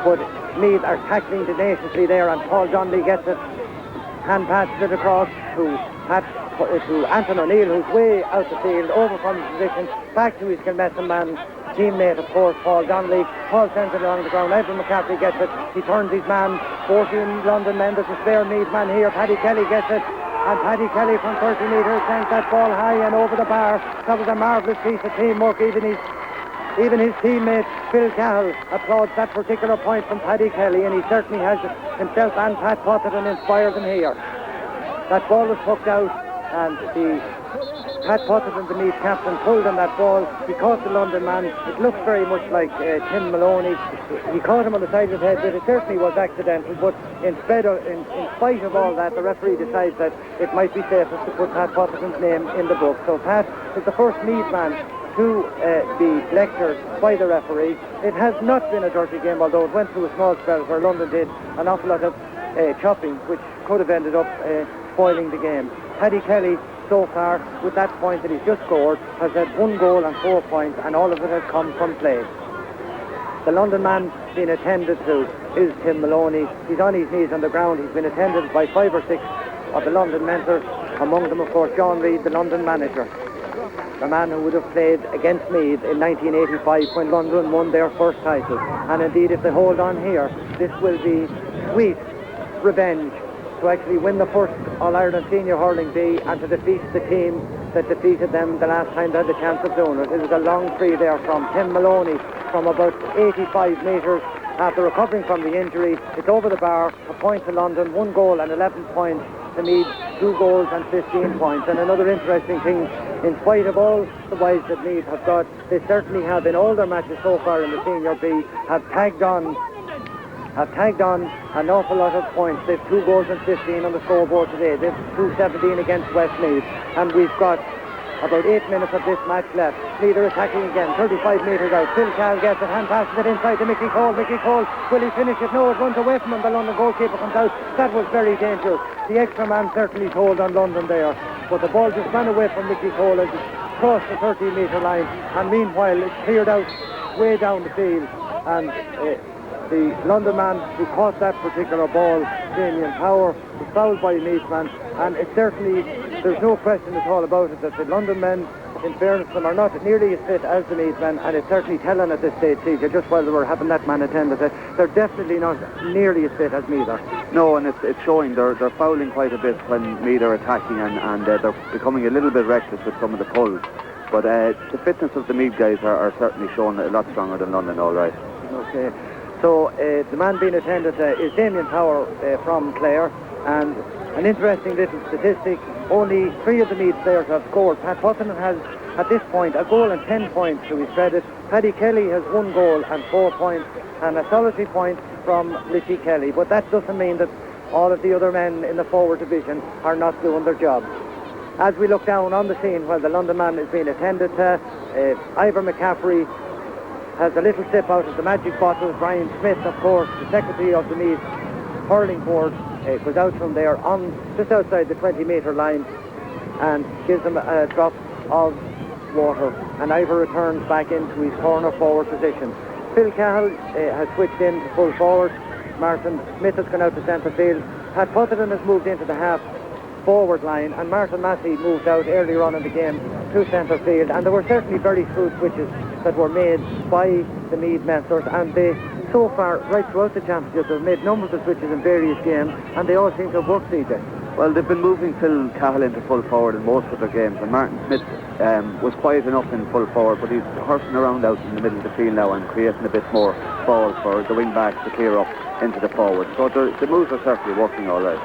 But Meath are tackling tenaciously there, and Paul Donnelly gets it, hand passes it across to Anton O'Neill, who's way out the field, over from his position, back to his Kilmessan man, teammate, of course, Paul Donnelly. Paul sends it along the ground. Edwin McCaffrey gets it. He turns his man. 14 London men. There's a spare Meath man here. Paddy Kelly gets it. And Paddy Kelly from 30 metres sends that ball high and over the bar. That was a marvellous piece of teamwork. Even his teammate, Phil Cahill, applauds that particular point from Paddy Kelly, and he certainly has himself and Pat Potterton inspired them here. That ball was hooked out, and Pat Potterton, the Meath captain, pulled on that ball. He caught the London man. It looks very much like Tim Maloney. He caught him on the side of his head, but it certainly was accidental. But in spite of all that, the referee decides that it might be safest to put Pat Potterton's name in the book. So Pat is the first Meath man to be lectured by the referee. It has not been a dirty game, although it went through a small spell where London did an awful lot of chopping, which could have ended up spoiling the game. Paddy Kelly, so far, with that point that he's just scored, has had 1 goal and 4 points, and all of it has come from play. The London man being attended to is Tim Maloney. He's on his knees on the ground. He's been attended by 5 or 6 of the London mentors, among them, of course, John Reid, the London manager, the man who would have played against Meath in 1985 when London won their first title. And indeed, if they hold on here, this will be sweet revenge to actually win the first All-Ireland Senior Hurling Bee and to defeat the team that defeated them the last time they had the chance of doing it. It was a long three there from Tim Maloney from about 85 metres after recovering from the injury. It's over the bar, a point to London, 1 goal and 11 points to Meath, 2 goals and 15 points. And another interesting thing, in spite of all the wives that Meath have got, they certainly have, in all their matches so far in the Senior B, have tagged on an awful lot of points. They've 2 goals and 15 on the scoreboard today. They've 2-17 against Westmeath, and we've got about 8 minutes of this match left. Meath are attacking again, 35 metres out. Phil Cal gets it, hand passes it inside to Mickey Cole. Mickey Cole, will he finish it? No, it runs away from him. The London goalkeeper comes out. That was very dangerous. The extra man certainly told on London there, but the ball just ran away from Mickey Cole as it crossed the 30-metre line, and meanwhile it's cleared out way down the field, and the London man who caught that particular ball, Damien Power, was fouled by a Meath man, and it certainly, there's no question at all about it that the London men, in fairness to them, are not nearly as fit as the Meath men, and it's certainly telling at this stage, CJ, just while they were having that man attended, they're definitely not nearly as fit as Meath are. No, and it's showing. They're fouling quite a bit when Meath are attacking, and they're becoming a little bit reckless with some of the pulls. But the fitness of the Meath guys are certainly showing a lot stronger than London, all right. Okay. So the man being attended is Damien Power from Clare, and an interesting little statistic, only 3 of the Meath players have scored. Pat Potterton has, at this point, a goal and 10 points to his credit. Paddy Kelly has 1 goal and 4 points, and a solitary point from Richie Kelly. But that doesn't mean that all of the other men in the forward division are not doing their job. As we look down on the scene while the London man is being attended to, Ivor McCaffrey has a little sip out of the magic bottle. Brian Smith, of course, the secretary of the Meath Hurling Board, goes out from there on just outside the 20-metre line and gives him a drop of water, and Ivor returns back into his corner forward position. Phil Cahill has switched in to full forward. Martin Smith has gone out to centre field. Pat Potterton has moved into the half forward line, and Martin Massey moved out earlier on in the game to centre field, and there were certainly very smooth switches that were made by the Meath mentors, and they, so far, right throughout the championship, they've made numbers of switches in various games, and they all seem to have worked, CJ. Well, they've been moving Phil Cahill into full forward in most of their games, and Martin Smith was quiet enough in full forward, but he's horsing around out in the middle of the field now and creating a bit more balls for the wing backs to clear up into the forward. So the moves are certainly working all right.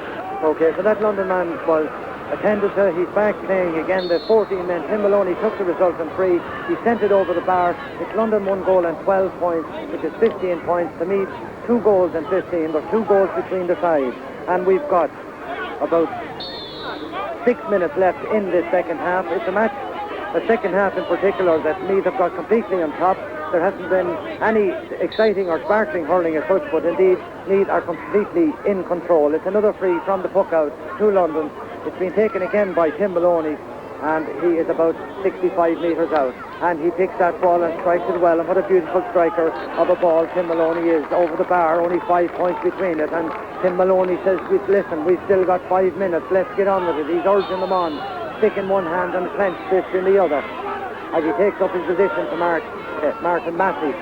Okay, so that London man was attended to. He's back playing again. The 14 men. Tim Maloney took the resultant free. He sent it over the bar. It's London 1 goal and 12 points, which is 15 points to Meath. 2 goals and 15. There's 2 goals between the sides, and we've got about 6 minutes left in the second half. It's a match, the second half in particular, that Meath have got completely on top. There hasn't been any exciting or sparkling hurling as such, but indeed Meath are completely in control. It's another free from the puck out to London. It's been taken again by Tim Maloney, and he is about 65 metres out, and he picks that ball and strikes it well. And what a beautiful striker of a ball Tim Maloney is. Over the bar, only 5 points between it, and Tim Maloney says, listen, we've still got 5 minutes, let's get on with it. He's urging them on, stick in one hand and clenched fist in the other, as he takes up his position to Martin Massey.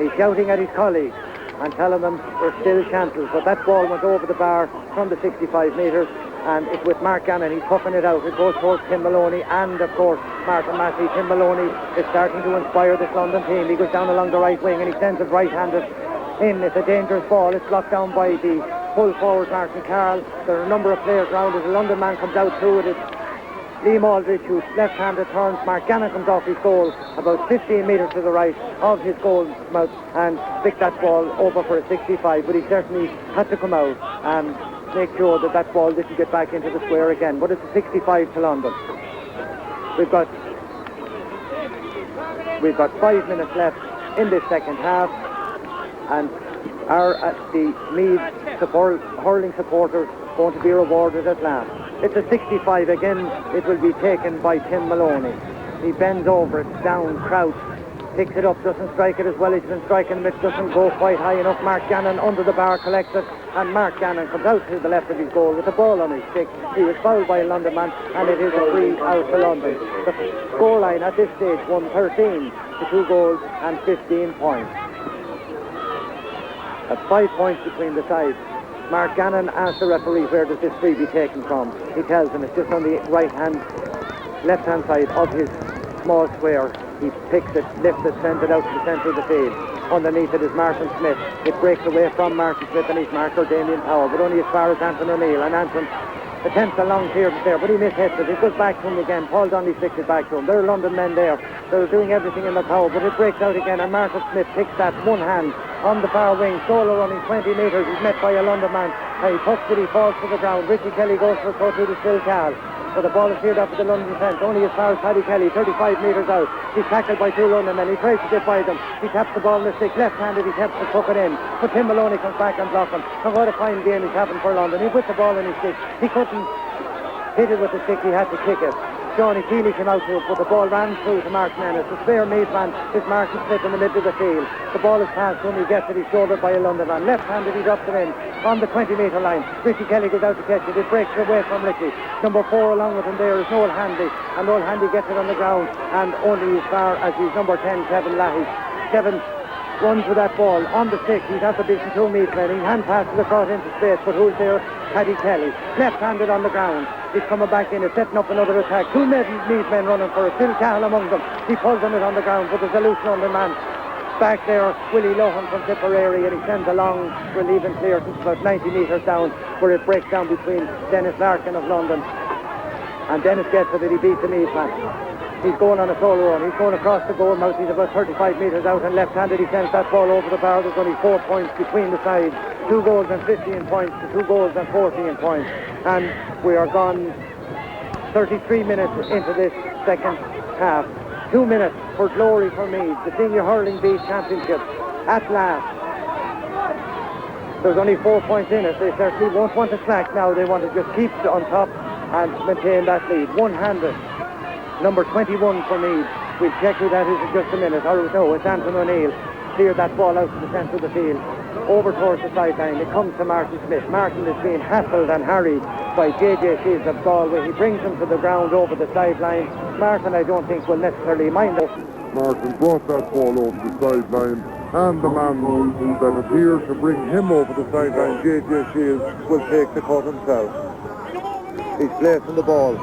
He's shouting at his colleagues and telling them there's still chances, but that ball went over the bar from the 65 metres, and it's with Mark Gannon. He's puffing it out. It goes towards Tim Maloney and, of course, Martin Massey. Tim Maloney is starting to inspire this London team. He goes down along the right wing and he sends it right-handed in. It's a dangerous ball. It's blocked down by the full forward, Martin Carroll. There are a number of players around it. The London man comes out through it. It's Liam Aldridge, who left-handed turns. Mark Gannon comes off his goal about 15 metres to the right of his goal mouth and picked that ball over for a 65, but he certainly had to come out and make sure that that ball didn't get back into the square again. But it's a 65 to London. We've got 5 minutes left in this second half, and the Meath hurling supporters going to be rewarded at last. It's a 65 again. It will be taken by Tim Maloney. He bends over it, down, crouched, picks it up, doesn't strike it as well as he's been striking it, doesn't go quite high enough. Mark Gannon under the bar collects it, and Mark Gannon comes out to the left of his goal with the ball on his stick. He was fouled by a London man, and it is a free out for London. The scoreline at this stage, 1-13 to 2 goals and 15 points. That's 5 points between the sides. Mark Gannon asks the referee, where does this free be taken from? He tells him it's just on the left-hand side of his small square. He picks it, lifts it, sends it out to the centre of the field. Underneath it is Martin Smith. It breaks away from Martin Smith and his marker, Damien Power, but only as far as Anton O'Neill. And Anton attempts a long clearance there, but he mishits it. It goes back to him again. Paul Donnelly sticks it back to him. There are London men there. They're doing everything in their power, but it breaks out again, and Martin Smith picks that one hand on the far wing, solo running 20 metres. He's met by a London man, and he pucks it, he falls to the ground. Richie Kelly goes for a throw to the still Cal, but the ball is cleared up at the London defence, only as far as Paddy Kelly, 35 metres out. He's tackled by 2 London men. He tries to get by them. He taps the ball in the stick, left-handed. He taps to puck it in, but Tim Maloney comes back and blocks him. And what a fine game he's having for London. He put the ball in his stick. He couldn't hit it with the stick. He had to kick it. Johnny Keeley came out to it, but the ball ran through to Mark Menace. The spare Meath man is Martin Smith in the middle of the field. The ball is passed when he gets it. He's shouldered by a London man. Left-handed, he drops it in on the 20-metre line. Richie Kelly goes out to catch it. It breaks away from Richie. Number 4 along with him there is Noel Handy, and Noel Handy gets it on the ground, and only as far as his number 10, Kevin Lahey. Kevin runs with that ball on the stick. He's after beating 2 Meath men. He hand passes across into space, but who's there? Paddy Kelly. Left-handed on the ground. He's coming back in. He's setting up another attack. 2 Meath men running for it. Still Cahill among them. He pulls on it on the ground, but there's a loose London man. Back there, Willie Lohan from Tipperary, and he sends a long relieving clearance about 90 metres down, where it breaks down between Dennis Larkin of London. And Dennis gets it, and he beats the Meath man. He's going on a solo run. He's going across the goal mouth. He's about 35 metres out, and left-handed he sends that ball over the bar. There's only 4 points between the sides. 2 goals and 15 points to 2 goals and 14 points. And we are gone 33 minutes into this second half. 2 minutes for glory for Meath, the Senior Hurling Beat Championship at last. There's only 4 points in it. They certainly won't want to slack now. They want to just keep on top and maintain that lead. One-handed. Number 21 for Meath. We'll check who that is in just a minute. Or no, it's Anton O'Neill. Cleared that ball out to the centre of the field. Over towards the sideline. It comes to Martin Smith. Martin is being hassled and harried by JJ Shields of Galway. He brings him to the ground over the sideline. Martin, I don't think, will necessarily mind it. Martin brought that ball over the sideline, and the man that appeared to bring him over the sideline, JJ Shields, will take the cut himself. He's placing the ball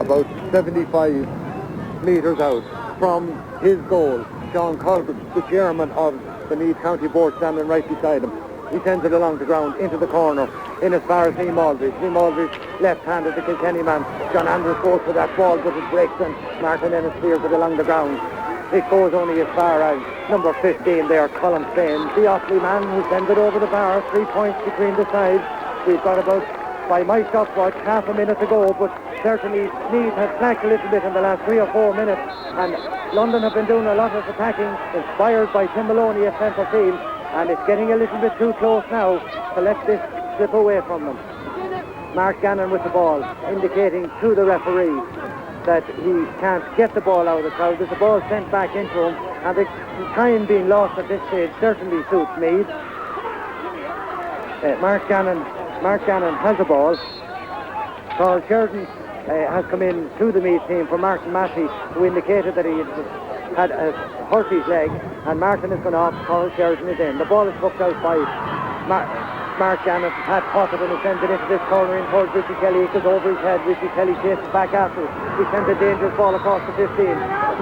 about 75 metres out from his goal. Sean Colgan, the chairman of the Meath County Board, standing right beside him. He sends it along the ground into the corner, in as far as Liam Aldridge. Liam Aldridge, left-handed, the Kilkenny man. John Andrews goes for that ball, but it breaks, and Martin Ennis clears it along the ground. It goes only as far as number 15 there, Colin Spain, the Offaly man, who sends it over the bar. 3 points between the sides. We've got about by my stopwatch half a minute to go, but certainly Meath has slacked a little bit in the last 3 or 4 minutes, and London have been doing a lot of attacking, inspired by Tim Maloney at centre field, and it's getting a little bit too close now to let this slip away from them. Mark Gannon with the ball, indicating to the referee that he can't get the ball out of the crowd. There's a ball sent back into him, and the time being lost at this stage certainly suits Meath. Mark Gannon has the ball. Carl Sheridan has come in to the Meath team for Martin Massey, who indicated that he had hurt his leg, and Martin has gone off. Carl Sheridan is in. The ball is hooked out by Mark Gannon. Pat Potterton who sends it into this corner in towards Richie Kelly. It goes over his head. Richie Kelly chases back after it. He sends a dangerous ball across the 15.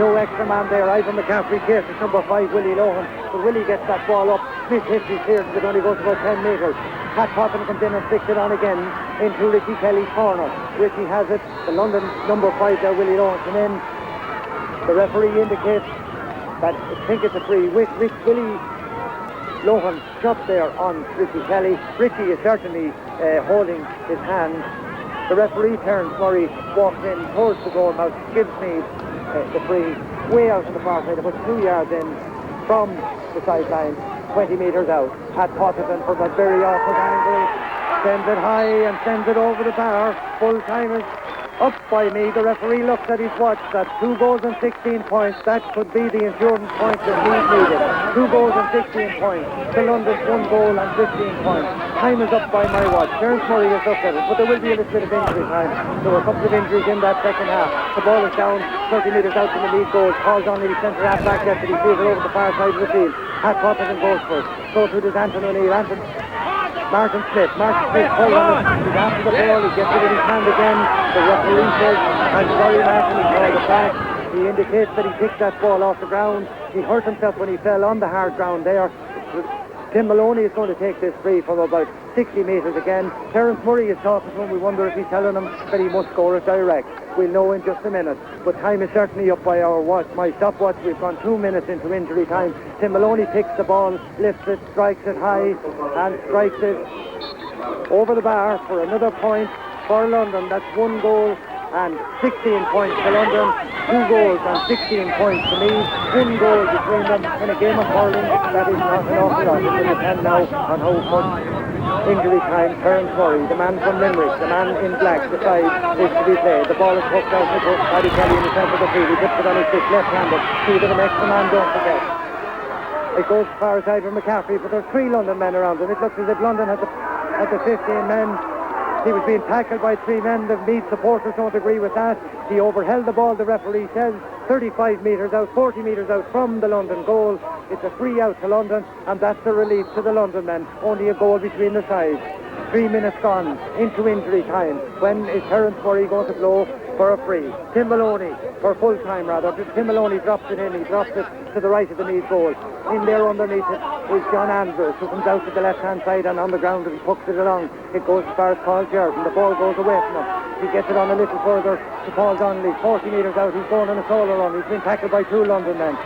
No extra man there. Ivan McCaffrey chases number 5 Willie Lohan, but Willie gets that ball up. Smith hits his clearance. It only goes about 10 metres. Pat Potterton comes in and flicks it on again into Richie Kelly's corner. Richie has it. The London number 5 there, Willie Lohan, come in. The referee indicates that I think it's a free. Willie Lohan shot there on Richie Kelly. Richie is certainly holding his hand. The referee, Terence Murray, walks in towards the goal mouth, gives me the free way out on the far side, about 2 yards in from the sideline, 20 metres out. Pat Potterton from a very awkward angle sends it high and sends it over the bar. Full time is up by me. The referee looks at his watch. That's 2 goals and 16 points. That could be the insurance points that Meath needed. 2 goals and 16 points. The London's 1 goal and 15 points. Time is up by my watch. Terence Murray has looked at it, but there will be a little bit of injury time. There were a couple of injuries in that second half. The ball is down 30 metres out from the Meath goal. Paul's on the centre half back there, but he sees it over the far side of the field. Pat Potterton goes for it. So through this Anton O'Neill. Martin Smith hold on it. He's after the ball. He gets it in his hand again. The referee says, I'm sorry Martin, he called it back. He indicates that he picked that ball off the ground. He hurt himself when he fell on the hard ground there. Tim Maloney is going to take this free from about 60 metres again. Terence Murray is talking to him. We wonder if he's telling him that he must score it direct. We'll know in just a minute. But time is certainly up by our watch. My stopwatch, we've gone 2 minutes into injury time. Tim Maloney picks the ball, lifts it, strikes it high, and strikes it over the bar for another point for London. That's 1 goal and 16 points to London, 2 goals and 16 points to Meath, 1 goal between them in a game of hurling. That is not an awful lot. It will depend now on how much injury time Terence Murray, the man from Limerick, the man in black, decides is to be played. The ball is hooked out to Paddy Kelly in the centre of the field. He puts it on his stick, left-handed. See that an extra man, don't forget. It goes far side for McCaffrey, but there's 3 London men around him. It looks as if London had the 15 men. He was being tackled by 3 men. The Meath supporters don't agree with that. He overheld the ball, the referee says, 35 metres out, 40 metres out from the London goal. It's a free out to London, and that's a relief to the London men. Only a goal between the sides. 3 minutes gone into injury time. When is Terence Murray going to blow for a free? Tim Maloney, for full time rather. Tim Maloney drops it in. He drops it to the right of the Meath goal. In there underneath it is John Andrews, who comes out to the left-hand side and on the ground and pucks it along. It goes as far as Carl Sheridan. The ball goes away from him. He gets it on a little further to Paul Donnelly. 40 metres out. He's going on a solo run. He's been tackled by 2 London men.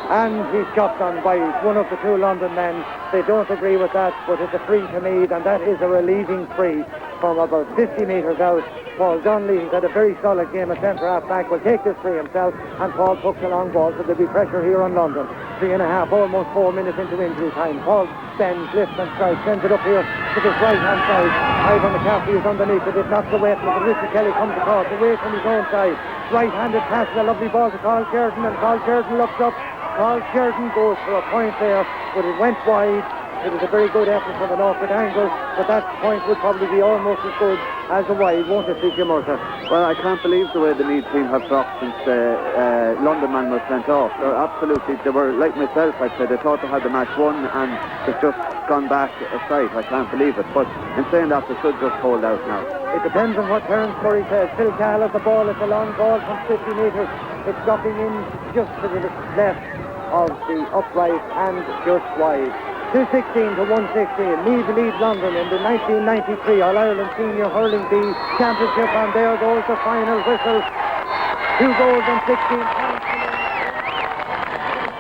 And he's chopped on by one of the 2 London men. They don't agree with that, but it's a free to Meath, and that is a relieving free from about 50 metres out. Paul Donnelly, who's had a very solid game at centre half back, will take this free himself, and Paul pucks a long ball, so there'll be pressure here on London. 3.5, almost 4 minutes into injury time. Paul bends, lifts and strikes, sends it up here to this right-hand side. Ivan McCaffrey is underneath it. It knocks away from it, and Richie Kelly comes across, away from his own side. Right-handed pass, a lovely ball to Carl Sheridan, and Carl Sheridan looks up. Carl Sheridan goes for a point there, but it went wide. It was a very good effort from an awkward angle, but that point would probably be almost as good as a wide, won't it, C.J. Murtagh? Well, I can't believe the way the Meath team have dropped since the London man was sent off. They were like myself, I'd say. They thought they had the match won, and they've just gone back a sight. I can't believe it. But in saying that, they should just hold out now. It depends on what Terence Murray says. Phil Cahill has the ball. It's a long ball from 50 metres. It's dropping in just to the left of the upright and just wide. 216 to 116. Meath lead London in the 1993 All-Ireland Senior Hurling B Championship, and there goes the final whistle. 2 goals and 16 points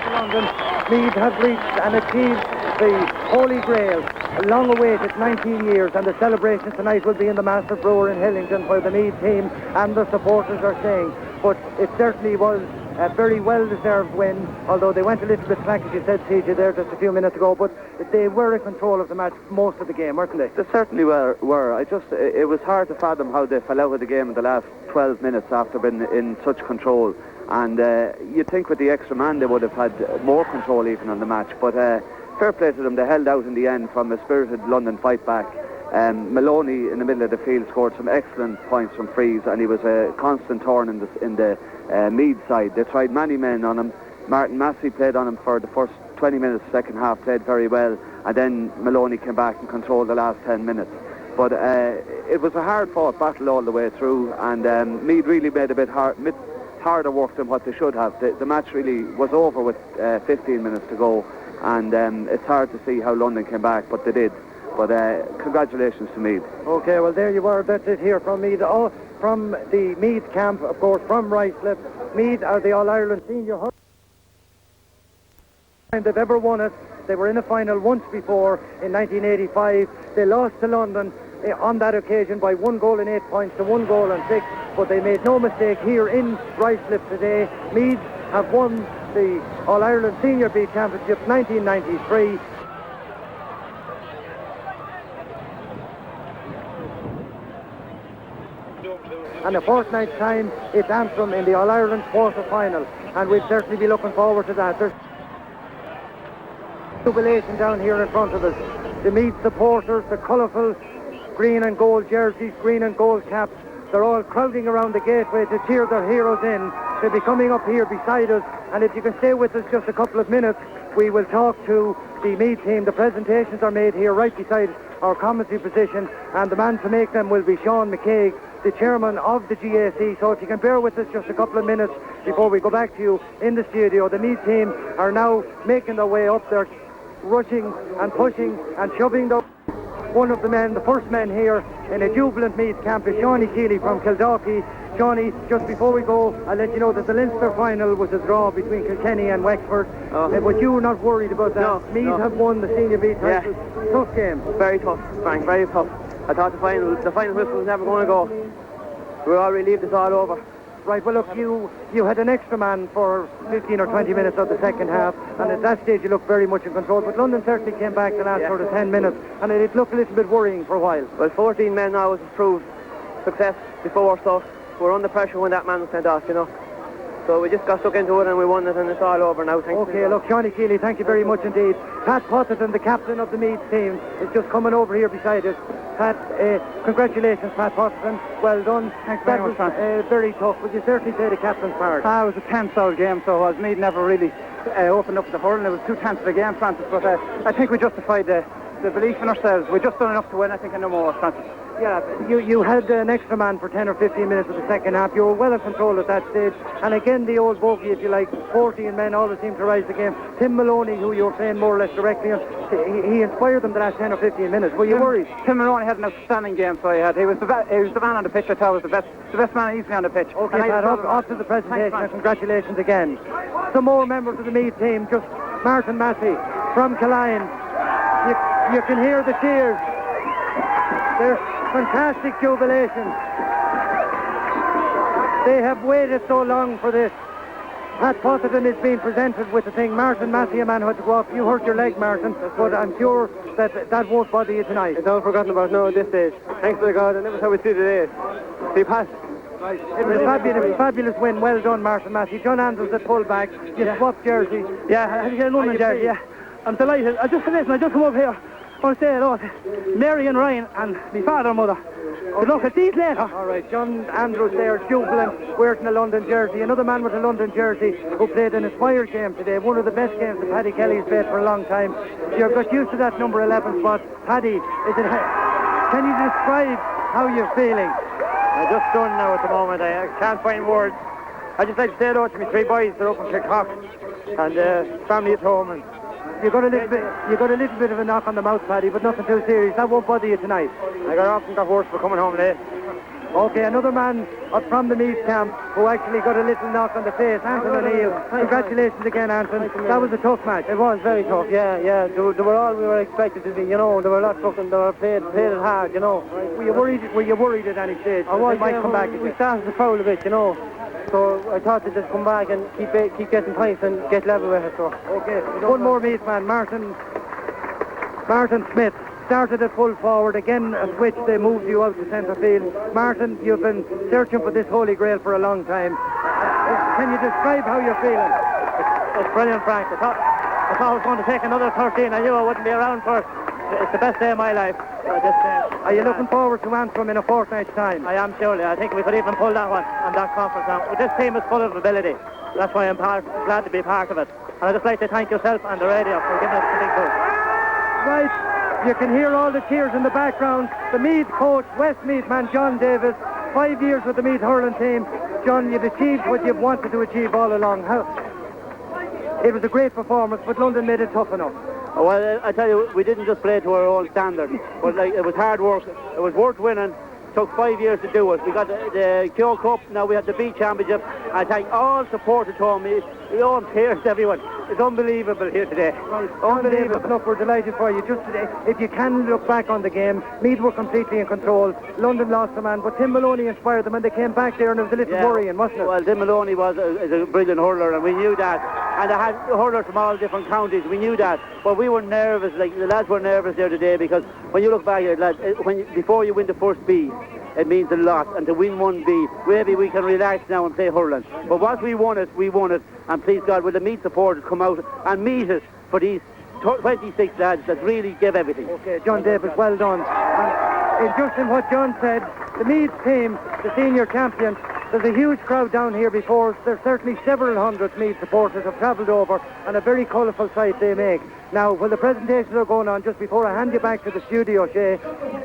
to London. Meath have reached and achieved the Holy Grail long awaited 19 years, and the celebration tonight will be in the Master Brewer in Hillington, where the Meath team and the supporters are staying. But it certainly was a very well-deserved win, although they went a little bit slack, as you said, CJ, there just a few minutes ago, but they were in control of the match most of the game, weren't they? They certainly were. It was hard to fathom how they fell out of the game in the last 12 minutes after being in such control. And you'd think with the extra man they would have had more control even on the match, but fair play to them. They held out in the end from a spirited London fight back. Maloney in the middle of the field scored some excellent points from frees, and he was a constant thorn in the Meath side. They tried many men on him. Martin Massey played on him for the first 20 minutes, second half played very well, and then Maloney came back and controlled the last 10 minutes. But it was a hard-fought battle all the way through, and Meath really made a bit harder work than what they should have. The match really was over with 15 minutes to go, and it's hard to see how London came back, but they did. But congratulations to Meath. Okay, well, there you are. That's it here from Meath. From the Meath camp, of course, from Ruislip. Meath are the All-Ireland Senior Hurling they've ever won it. They were in a final once before in 1985. They lost to London on that occasion by 1 goal and 8 points to 1 goal and 6. But they made no mistake here in Ruislip today. Meath have won the All-Ireland Senior B Championship 1993. And a fortnight's time, it's Antrim in the All-Ireland quarter-final, and we'll certainly be looking forward to that. There's jubilation down here in front of us. The Meath supporters, the colourful green and gold jerseys, green and gold caps, they're all crowding around the gateway to cheer their heroes in. They'll be coming up here beside us, and if you can stay with us just a couple of minutes, we will talk to the Meath team. The presentations are made here right beside our commentary position, and the man to make them will be Sean McCaig, the chairman of the GAC. So if you can bear with us just a couple of minutes before we go back to you in the studio. The Meath team are now making their way up. They're rushing and pushing and shoving one of the men, the first men here in a jubilant Meath camp is Shawnee Keeley from Kildalkey. Shawnee, just before we go, I'll let you know that the Leinster final was a draw between Kilkenny and Wexford. But you were not worried about that. No, Meath have won the Senior B title. Yeah. Tough game. Very tough, Frank, very tough. I thought the final whistle was never going to go. We all relieved it's all over. Right, well look, you had an extra man for 15 or 20 minutes of the second half, and at that stage you looked very much in control, but London certainly came back the last sort of 10 minutes, and it looked a little bit worrying for a while. Well, 14 men now has proved success before, so we're under pressure when that man was sent off, you know. So we just got stuck into it and we won it, and it's all over now. Okay, look, Shawnee Keeley, thank you very much indeed. Pat Potterton, the captain of the Meath team, is just coming over here beside us. Pat, congratulations, Pat Potterton. Well done. Thanks very much, Francis. Very tough, but you certainly played a captain's part. It was a tense-out game, so as Meath never really opened up the hurling. It was too tense of the game, Francis, but I think we justified the belief in ourselves. We just done enough to win, I think, and no more, Francis. Yeah, you had an extra man for 10 or 15 minutes of the second half. You were well in control at that stage. And again, the old bogey, if you like, 14 men always seem to rise the game. Tim Maloney, who you were playing more or less directly on, he inspired them the last 10 or 15 minutes. Were you worried? Tim Maloney had an outstanding game, so he was the man on the pitch. I thought was the best man easily on the pitch. Okay, Pat, off to the presentation, and congratulations again. Some more members of the Meath team, just Martin Massey from Killeen. You can hear the cheers. There's fantastic jubilation. They have waited so long for this. Pat Potterton is being presented with the thing. Martin Massey, a man who had to go off. You hurt your leg, Martin, but I'm sure that won't bother you tonight. It's all forgotten about now at this stage. Thanks to God, and that was how we see today. See, Pat. Right. It was a fabulous win. Well done, Martin Massey. John Andrews at fullback. You swapped jerseys. Yeah, I had to get a London jersey, yeah. I'm delighted. I just come over here. I want to say hello to Mary and Ryan and my father and mother. Good luck, I'll see you later. All right, John Andrews there, jubilant, wearing a London jersey. Another man with a London jersey who played an inspired game today, one of the best games that Paddy Kelly's played for a long time. You've got used to that number 11 spot. Paddy, can you describe how you're feeling? I'm just stunned now at the moment. I can't find words. I just like to say hello to my three boys. They're up in Kilcock and family at home. And you got a little bit of a knock on the mouth, Paddy, but nothing too serious. That won't bother you tonight. I got off and got worse for coming home late. Okay, another man up from the Meath camp who actually got a little knock on the face, Anton O'Neill. Congratulations again, Anton. That was a tough match. It was very tough, yeah. They were all we were expected to be, you know. They were not fucking, they were played it hard, you know. Were you worried at any stage? I was, they might come back we again? started to foul a bit, you know. So I thought they'd just come back and keep getting points and get level with it. So. Okay, one more Meath man, Martin Smith. Started at full forward, again a switch, they moved you out to centre field. Martin, you've been searching for this holy grail for a long time. Can you describe how you're feeling? It's brilliant, Frank. I thought I was going to take another 13. I knew I wouldn't be around for it. It's the best day of my life. Are you looking forward to Antrim in a fortnight's time? I am, surely. I think we could even pull that one on that conference now. This team is full of ability. That's why I'm glad to be part of it. And I'd just like to thank yourself and the radio for giving us the big boost. Right. You can hear all the cheers in the background. The Meath coach, West Meath man John Davis, 5 years with the Meath hurling team. John, you've achieved what you've wanted to achieve all along. It was a great performance, but London made it tough enough. Well, I tell you, we didn't just play to our own standards, but it was hard work. It was worth winning. Took 5 years to do it. We got the Kyo Cup, now we have the B Championship. I thank all supporters to me, all players, everyone. It's unbelievable here today. Right. Unbelievable. Look, we're delighted for you. Just today, if you can look back on the game, Meath were completely in control. London lost a man, but Tim Maloney inspired them and they came back there and it was a little worrying, wasn't it? Well, Tim Maloney is a brilliant hurler and we knew that. And they had hurlers from all different counties, we knew that. But we were nervous, like the lads were nervous there today because when you look back at it, lads, before you win the first B, it means a lot, and to win 1B, maybe we can relax now and play hurling. But once we won it, and please God, will the Meath supporters come out and meet us for these 26 lads that really give everything. Okay, John Davis, well done. And just in what John said, the Meath team, the senior champions, there's a huge crowd down here before us. There's certainly several hundred Meath supporters have travelled over, and a very colourful sight they make. Now, while the presentations are going on, just before I hand you back to the studio, Shay,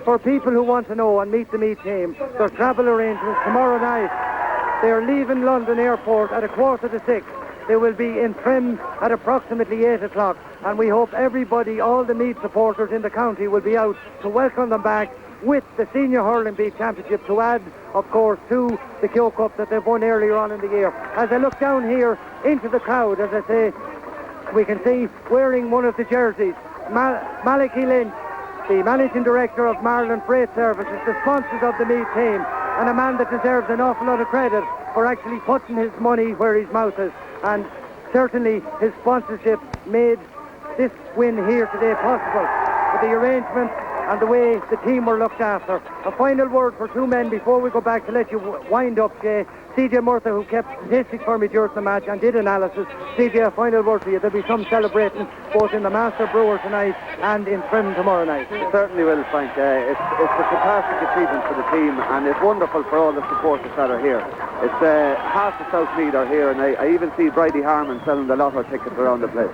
for people who want to know and meet the Meath team, their travel arrangements tomorrow night. They're leaving London Airport at 5:45. They will be in Trim at approximately 8 o'clock, and we hope everybody, all the Meath supporters in the county, will be out to welcome them back with the Senior Hurling Beat Championship to add, of course, to the Kyo Cup that they've won earlier on in the year. As I look down here into the crowd, as I say, we can see wearing one of the jerseys, Malachy Lynch, the Managing Director of Marlin Freight Services, the sponsors of the Meath team, and a man that deserves an awful lot of credit for actually putting his money where his mouth is. And certainly his sponsorship made this win here today possible, with the arrangements and the way the team were looked after. A final word for two men before we go back to let you wind up, Jay. CJ Murtha, who kept statistics for me during the match and did analysis. CJ, a final word for you. There'll be some celebrating both in the Master Brewer tonight and in Trim tomorrow night. It certainly will, Frank. It's a fantastic achievement for the team, and it's wonderful for all the supporters that are here. It's half the South Meath are here, and I even see Bridie Harmon selling the lotto tickets around the place.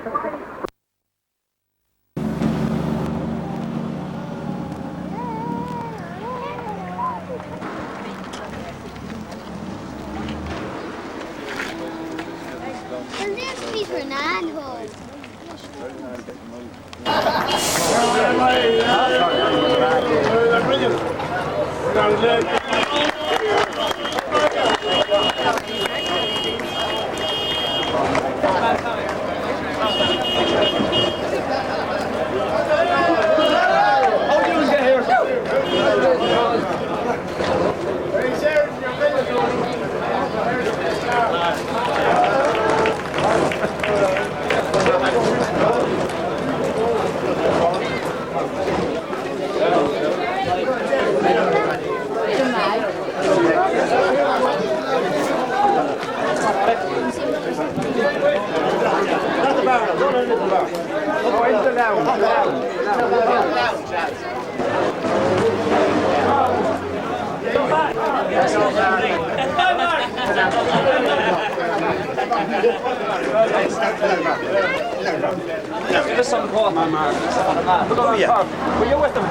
Were you with them,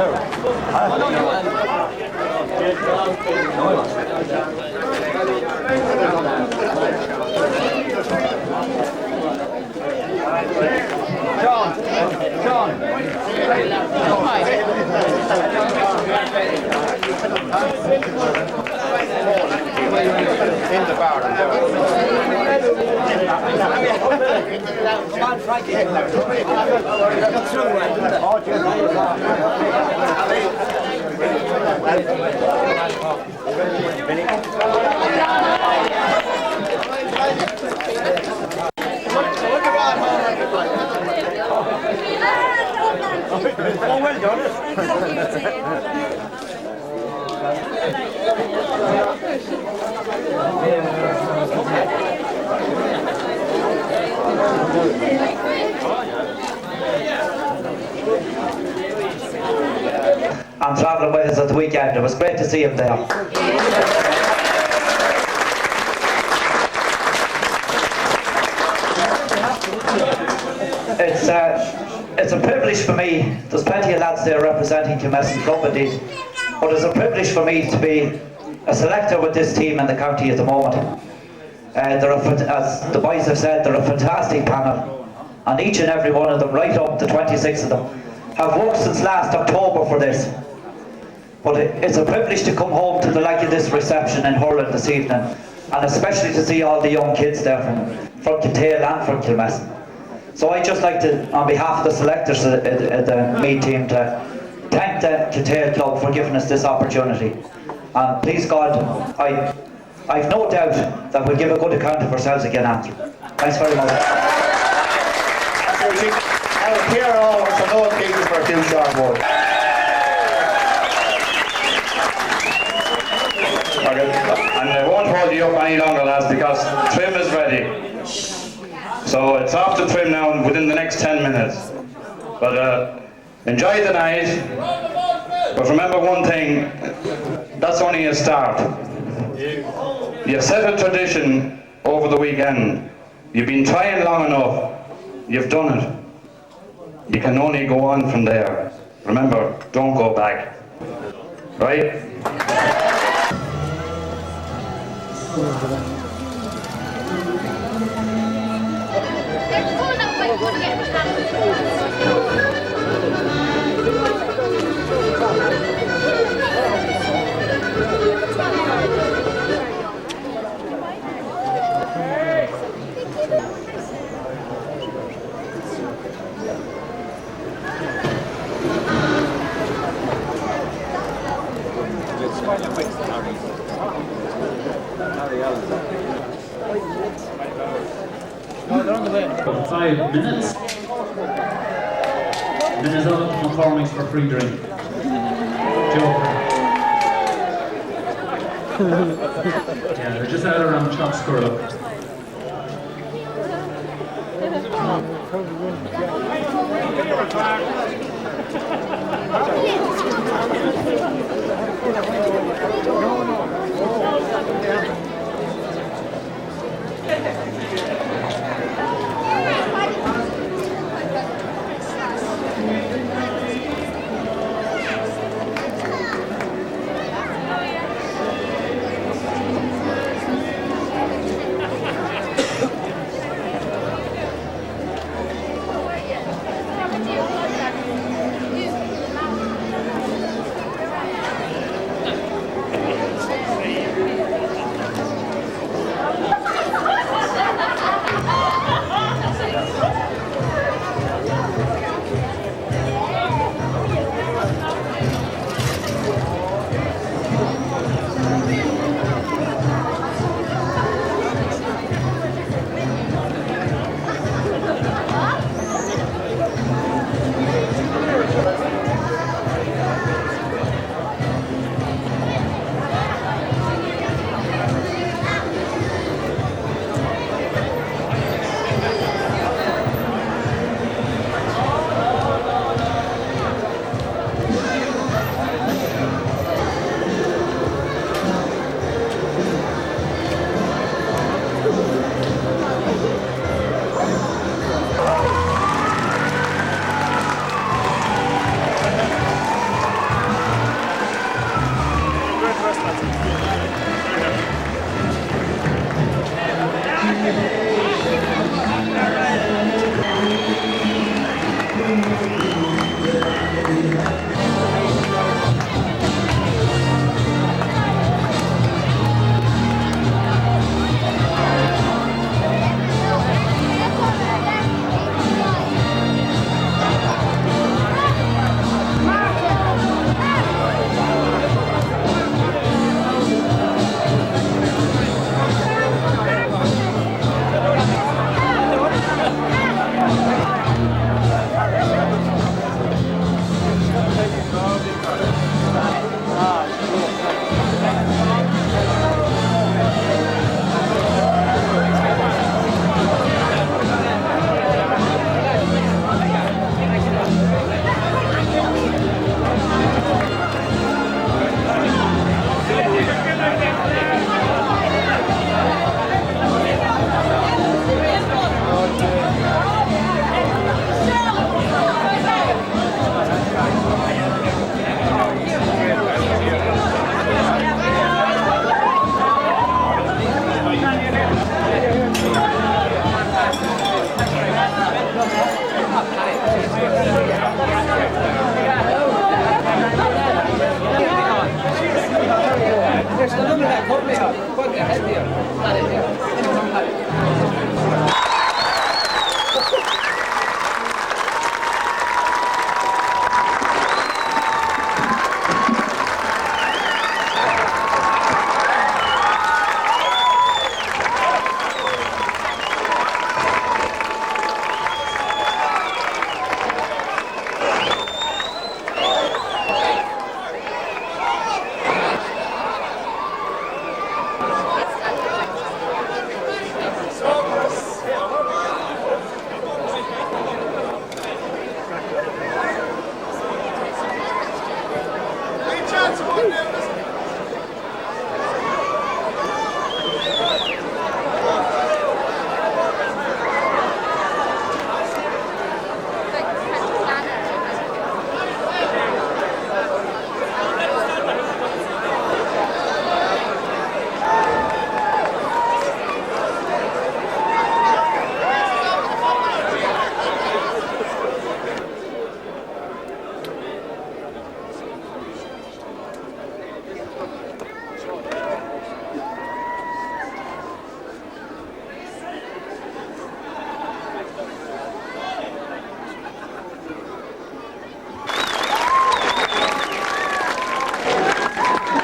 John. In the bar. Come on, Frankie. Got through it, Oh, well done. I'm travelling with us at the weekend. It was great to see him there. It's a privilege for me. There's plenty of lads there representing Kilmessan Club indeed, but it's a privilege for me to be a selector with this team in the county at the moment. As the boys have said, they're a fantastic panel, and each and every one of them, right up to 26 of them, have worked since last October for this. But it's a privilege to come home to the like of this reception in hurling this evening, and especially to see all the young kids there from Kitale and from Kilmessan. So I'd just like to, on behalf of the selectors of the Meath team, to thank the Kitale Club for giving us this opportunity. And please God, I've no doubt that we'll give a good account of ourselves again after. Thanks very much. Here are all some old people for a few short words. And I won't hold you up any longer, lads, because trim is ready. So it's off to trim now within the next 10 minutes. But enjoy the night. But remember one thing, that's only a start. You've set a tradition over the weekend. You've been trying long enough. You've done it. You can only go on from there. Remember, don't go back. Right? For 5 minutes. Minnesota McCormick's for free drink. Joker. Yeah, they're just out around Chop Squirrel.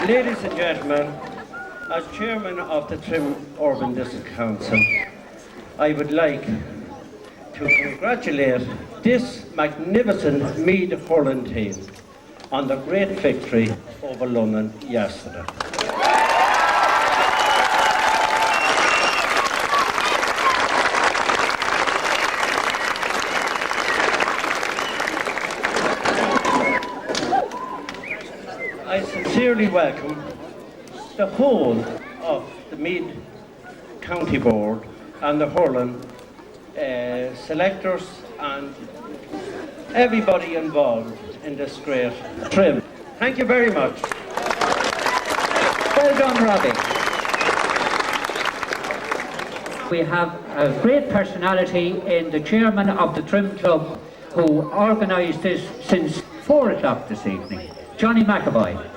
Ladies and gentlemen, as chairman of the Trim Urban District Council, I would like to congratulate this magnificent Meath Hurling team on the great victory over London yesterday. I sincerely welcome the whole of the Meath County Board and the hurling selectors and everybody involved in this great trim. Thank you very much. Well done, Robbie. We have a great personality in the chairman of the Trim Club who organised this since 4 o'clock this evening, Johnny McAvoy.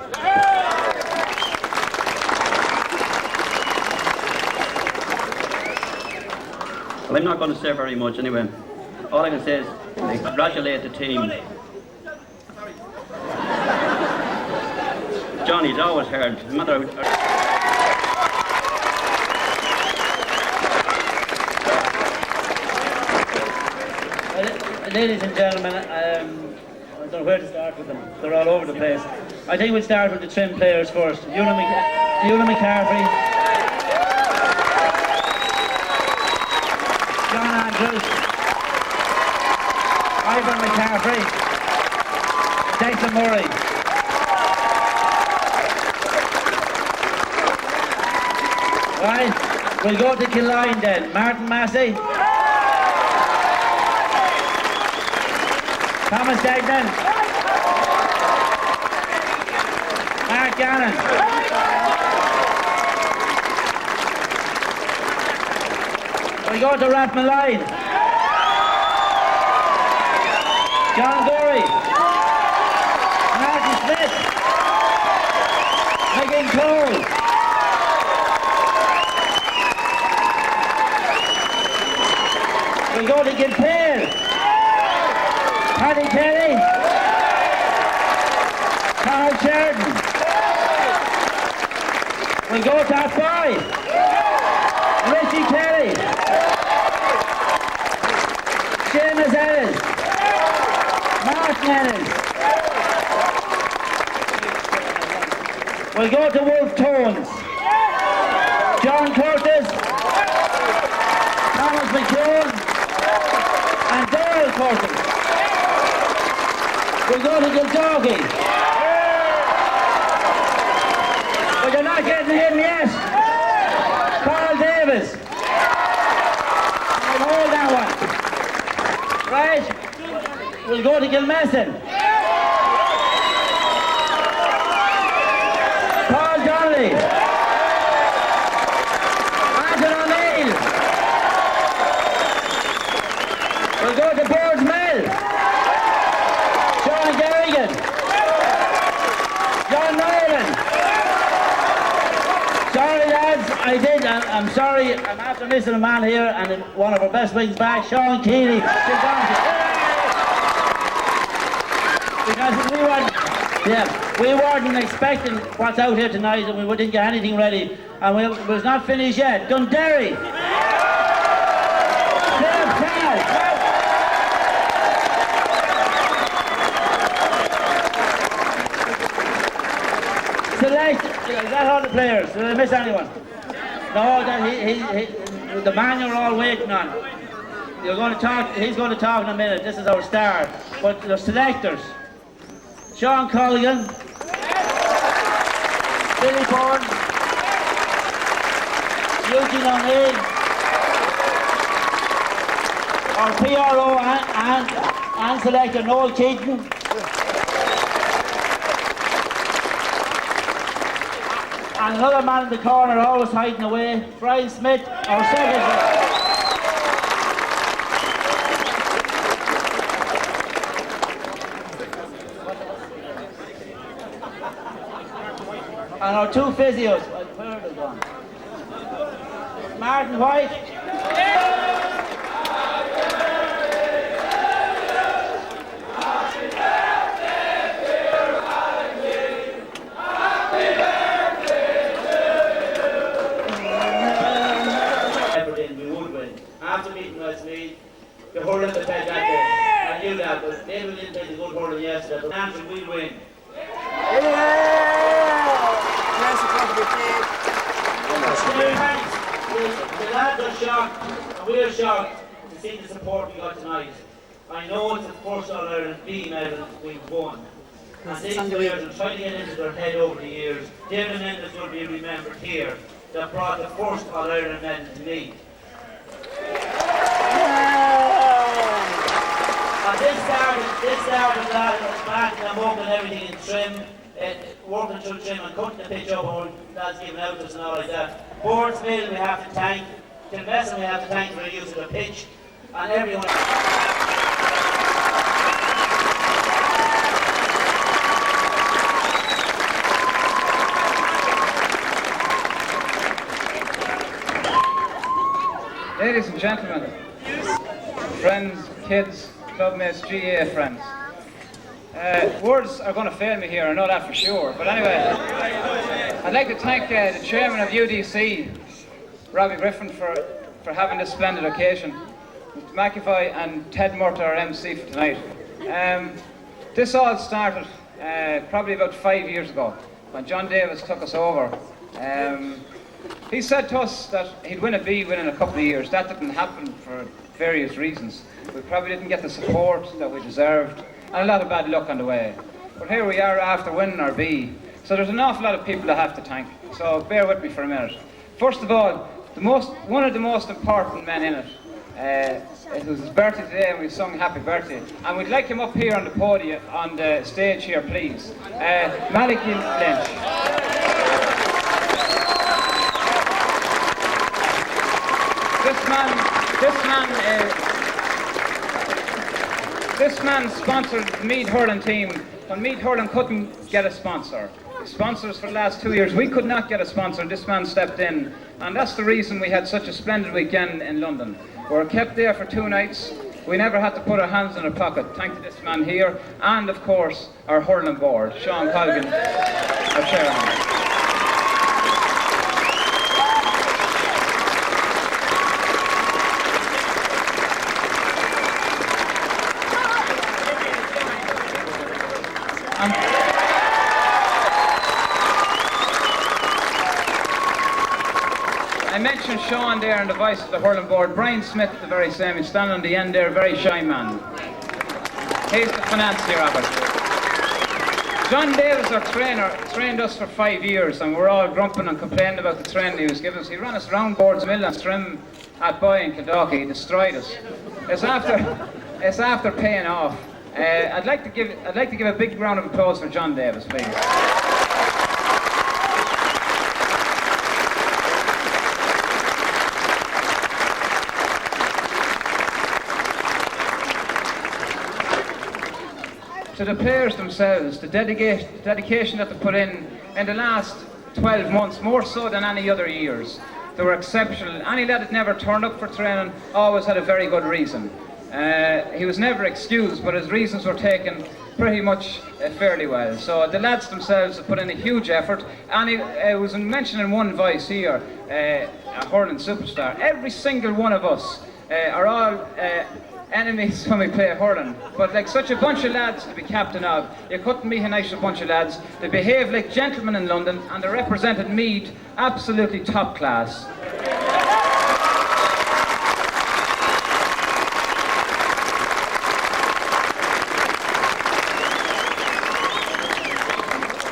Well, I'm not going to say very much anyway. All I can say is congratulate the team. Johnny's always heard. Ladies and gentlemen, I don't know where to start with them. They're all over the place. I think we'll start with the Trim players first. Ewan McCaffrey, John Andrews, Ivan McCaffrey, Declan Murray. Right, we'll go to Killine then. Martin Massey, Thomas Degnan, Mark Gannon, we go to Rathmalline, John Gorey, Martin Smith, Megan Cole, we go to Gilpale, Paddy Kelly, Carl Sheridan, we go to Athy, Richie Kelly, Seamus Ellis, Martin Ellis, we go to Wolf Tones, John Curtis, Thomas McKeown, and Darrell Curtis. We go to Gildoggy. But you're not getting him yet. Carl Davis. We'll hold that one. Right? We'll go to Gilmesson. Paul Donnelly. Anton O'Neill. We'll go to Boards Mill. John Garrigan, John Nolan. Sorry lads, I'm sorry, I'm after missing a man here and one of our best wings back, Sean Keeley. Because we weren't expecting what's out here tonight and we didn't get anything ready and we was not finished yet. Dunderry. Select, is that all the players? Did I miss anyone? No, the man you're all waiting on. You're going to talk, he's going to talk in a minute. This is our star. But the selectors, Sean Colligan, Billy Bourne, Eugene O'Neill, our PRO and selector Noel Keaton, and another man in the corner always hiding away, Brian Smith, our secretary. And our two physios, where are they gone? Martin White. Happy birthday! rest of it. Andrew will win. The lads are shocked, and we're shocked to see the support we got tonight. I know it's the first All-Ireland B medal we've won. And these players are trying to get into their head over the years. David Mendes will be remembered here, that brought the first All-Ireland medal to Meath. And this started back them up and everything in trim, working through trim and cutting the pitch up and lads giving out to us and all like that. Boardsville we have to thank, Kilmessan we have to thank for the use of the pitch, and everyone. Ladies and gentlemen, friends, kids, clubmates, GA friends. Words are going to fail me here, I know that for sure. But anyway, I'd like to thank the chairman of UDC, Robbie Griffin, for having this splendid occasion. Mr. McAvoy and Ted Murta, our MC for tonight. This all started probably about 5 years ago, when John Davis took us over. He said to us that he'd win a B within a couple of years. That didn't happen for various reasons. We probably didn't get the support that we deserved, and a lot of bad luck on the way. But here we are after winning our B. So there's an awful lot of people I have to thank. So bear with me for a minute. First of all, one of the most important men in it was his birthday today, and we sung happy birthday. And we'd like him up here on the podium, on the stage here, please. Maliki Lynch. This man sponsored the Meath Hurling team when Meath Hurling couldn't get a sponsor. Sponsors for the last 2 years, we could not get a sponsor. This man stepped in, and that's the reason we had such a splendid weekend in London. We were kept there for 2 nights. We never had to put our hands in our pocket, thanks to this man here, and of course our hurling board, Sean Colgan, our chairman. I mentioned Sean there and the vice of the hurling board. Brian Smith, the very same. He's standing on the end there, very shy man. He's the financier of it. John Davis, our trainer, trained us for 5 years, and we're all grumping and complaining about the training he was giving us. He ran us round Boardsmill and Trim at Boy in Kildare. He destroyed us. It's after paying off. I'd like to give a big round of applause for John Davis, please. To the players themselves, the dedication that they put in the last 12 months, more so than any other years. They were exceptional. Any lad that never turned up for training always had a very good reason. He was never excused, but his reasons were taken pretty much fairly well. So the lads themselves have put in a huge effort, and it was mentioned in one voice here, a hurling superstar. Every single one of us are all enemies when we play hurling, but like such a bunch of lads to be captain of, you couldn't be a nicer bunch of lads. They behaved like gentlemen in London, and they represented Meath absolutely top class.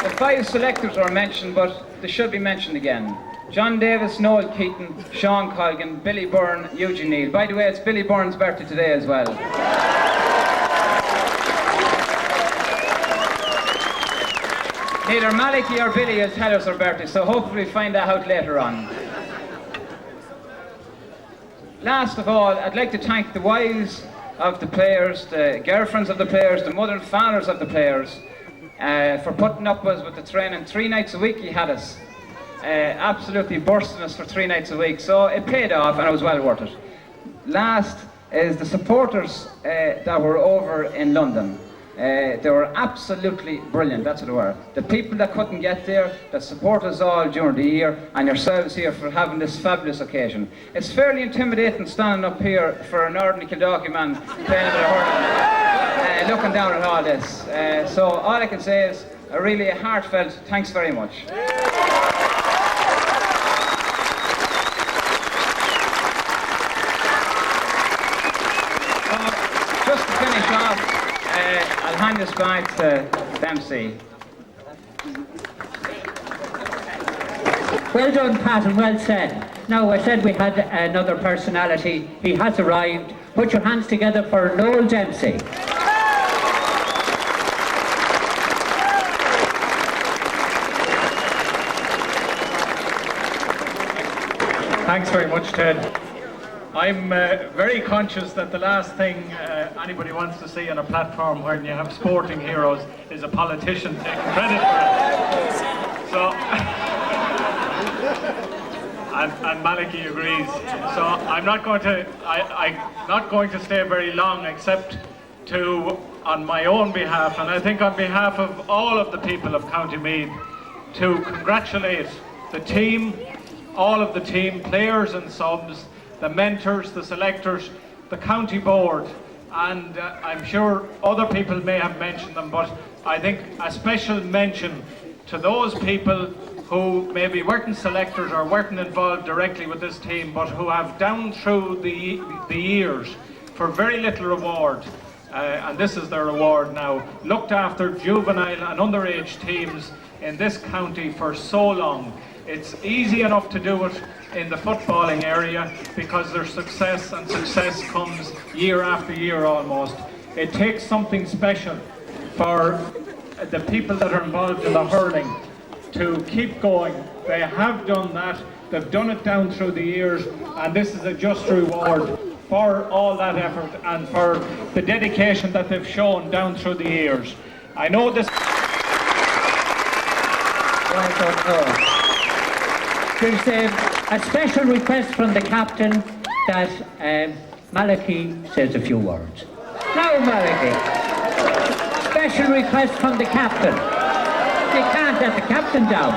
The 5 selectors were mentioned, but they should be mentioned again. John Davis, Noel Keaton, Sean Colgan, Billy Byrne, Eugene Neal. By the way, it's Billy Byrne's birthday today as well. Neither Maliki or Billy will tell us her birthday, so hopefully we'll find that out later on. Last of all, I'd like to thank the wives of the players, the girlfriends of the players, the mother and fathers of the players, for putting up with us with the training. 3 nights a week he had us. Absolutely bursting us for 3 nights a week, so it paid off and it was well worth it. Last is the supporters that were over in London. They were absolutely brilliant, that's what they were. The people that couldn't get there, that support us all during the year, and yourselves here for having this fabulous occasion. It's fairly intimidating standing up here for an ordinary Kildare man playing a bit of hurling. looking down at all this. So all I can say is a really heartfelt thanks very much. Just to finish off, I'll hand this back to Dempsey. Well done, Pat, and well said. Now, I said we had another personality. He has arrived. Put your hands together for Noel Dempsey. Thanks very much, Ted. I'm very conscious that the last thing anybody wants to see on a platform when you have sporting heroes is a politician taking credit for it. So, and Maliki agrees. So I'm not going to stay very long, except to, on my own behalf, and I think on behalf of all of the people of County Meath, to congratulate the team, all of the team, players and subs, the mentors, the selectors, the county board, and I'm sure other people may have mentioned them, but I think a special mention to those people who maybe weren't selectors or weren't involved directly with this team, but who have down through the years, for very little reward, and this is their reward now, looked after juvenile and underage teams in this county for so long. It's easy enough to do it in the footballing area because there's success, and success comes year after year almost. It takes something special for the people that are involved in the hurling to keep going. They have done that, they've done it down through the years, and this is a just reward for all that effort and for the dedication that they've shown down through the years. I know this... There's a special request from the captain that Maliki says a few words. Now, Maliki, special request from the captain. You can't let the captain down.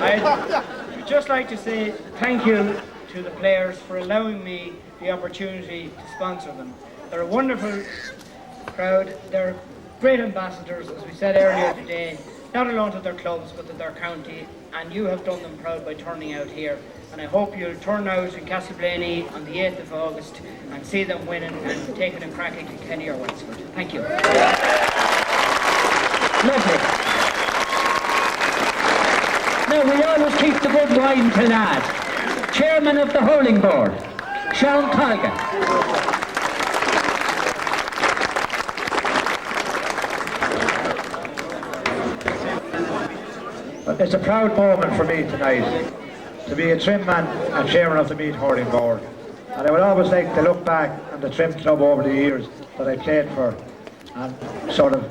I'd just like to say thank you to the players for allowing me the opportunity to sponsor them. They're a wonderful crowd. They're great ambassadors, as we said earlier today, not alone to their clubs but to their county, and you have done them proud by turning out here. And I hope you'll turn out in Castleblaney on the 8th of August and see them winning and taking a crack at Kilkenny or Wexford. Thank you. Lovely. Now, we always keep the good wine to last. Chairman of the Hurling Board, Sean Colgan. It's a proud moment for me tonight to be a trim man and chairman of the Meath Hurling Board. And I would always like to look back on the trim club over the years that I played for and sort of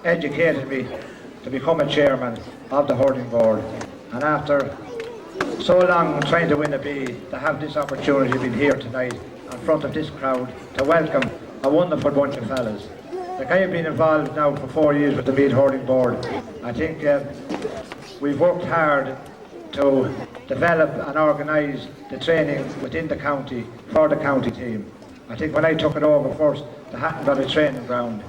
educated me to become a chairman of the Hurling Board. And after so long trying to win a B, to have this opportunity being here tonight in front of this crowd to welcome a wonderful bunch of fellas. Like, I have been involved now for 4 years with the Meath Hurling Board. I think we've worked hard to develop and organise the training within the county for the county team. I think when I took it over first, the Hatton got a training ground,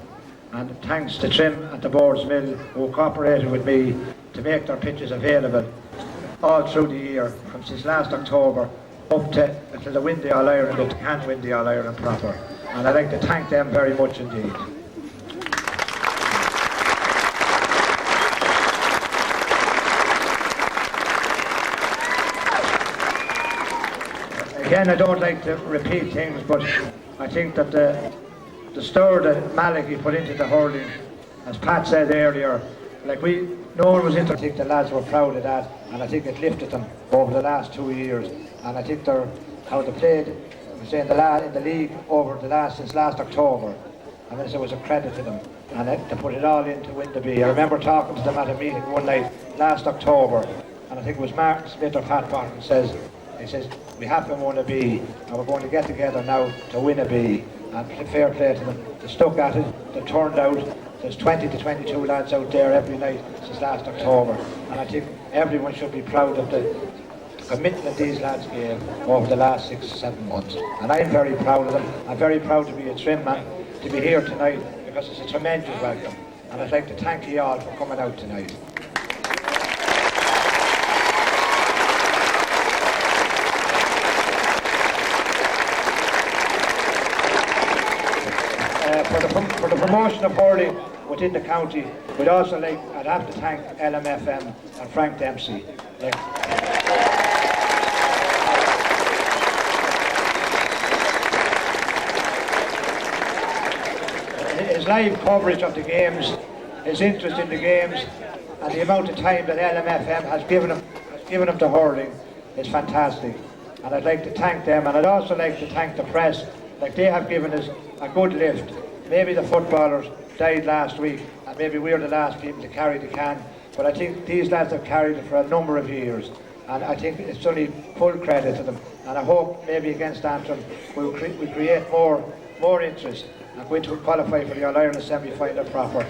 and thanks to Trim and the Boards Mill, who cooperated with me to make their pitches available all through the year, from since last October up to until they win the All-Ireland, if they can't win the All-Ireland proper. And I'd like to thank them very much indeed. Again, I don't like to repeat things, but I think that the stir that Maliki put into the hurling, as Pat said earlier, like no one was into it. I think the lads were proud of that, and I think it lifted them over the last 2 years. And I think how they played, I'm saying in the league over since last October, I mean, it was a credit to them, and to put it all in to win the B. I remember talking to them at a meeting one night last October, and I think it was Martin Smith or Pat Bonner he says, we have to win a B, and we're going to get together now to win a B. And fair play to them. They stuck at it, they turned out. There's 20 to 22 lads out there every night since last October. And I think everyone should be proud of the commitment that these lads gave over the last 6 or 7 months. And I'm very proud of them. I'm very proud to be a Trim man, to be here tonight, because it's a tremendous welcome. And I'd like to thank you all for coming out tonight. For the promotion of hurling within the county, I'd have to thank LMFM and Frank Dempsey. His live coverage of the games, his interest in the games, and the amount of time that LMFM has given him to hurling is fantastic. And I'd like to thank them, and I'd also like to thank the press. Like, they have given us a good lift. Maybe the footballers died last week, and maybe we're the last people to carry the can, but I think these lads have carried it for a number of years, and I think it's only full credit to them. And I hope maybe against Antrim we'll create more interest and going to qualify for the All-Ireland semi-final proper.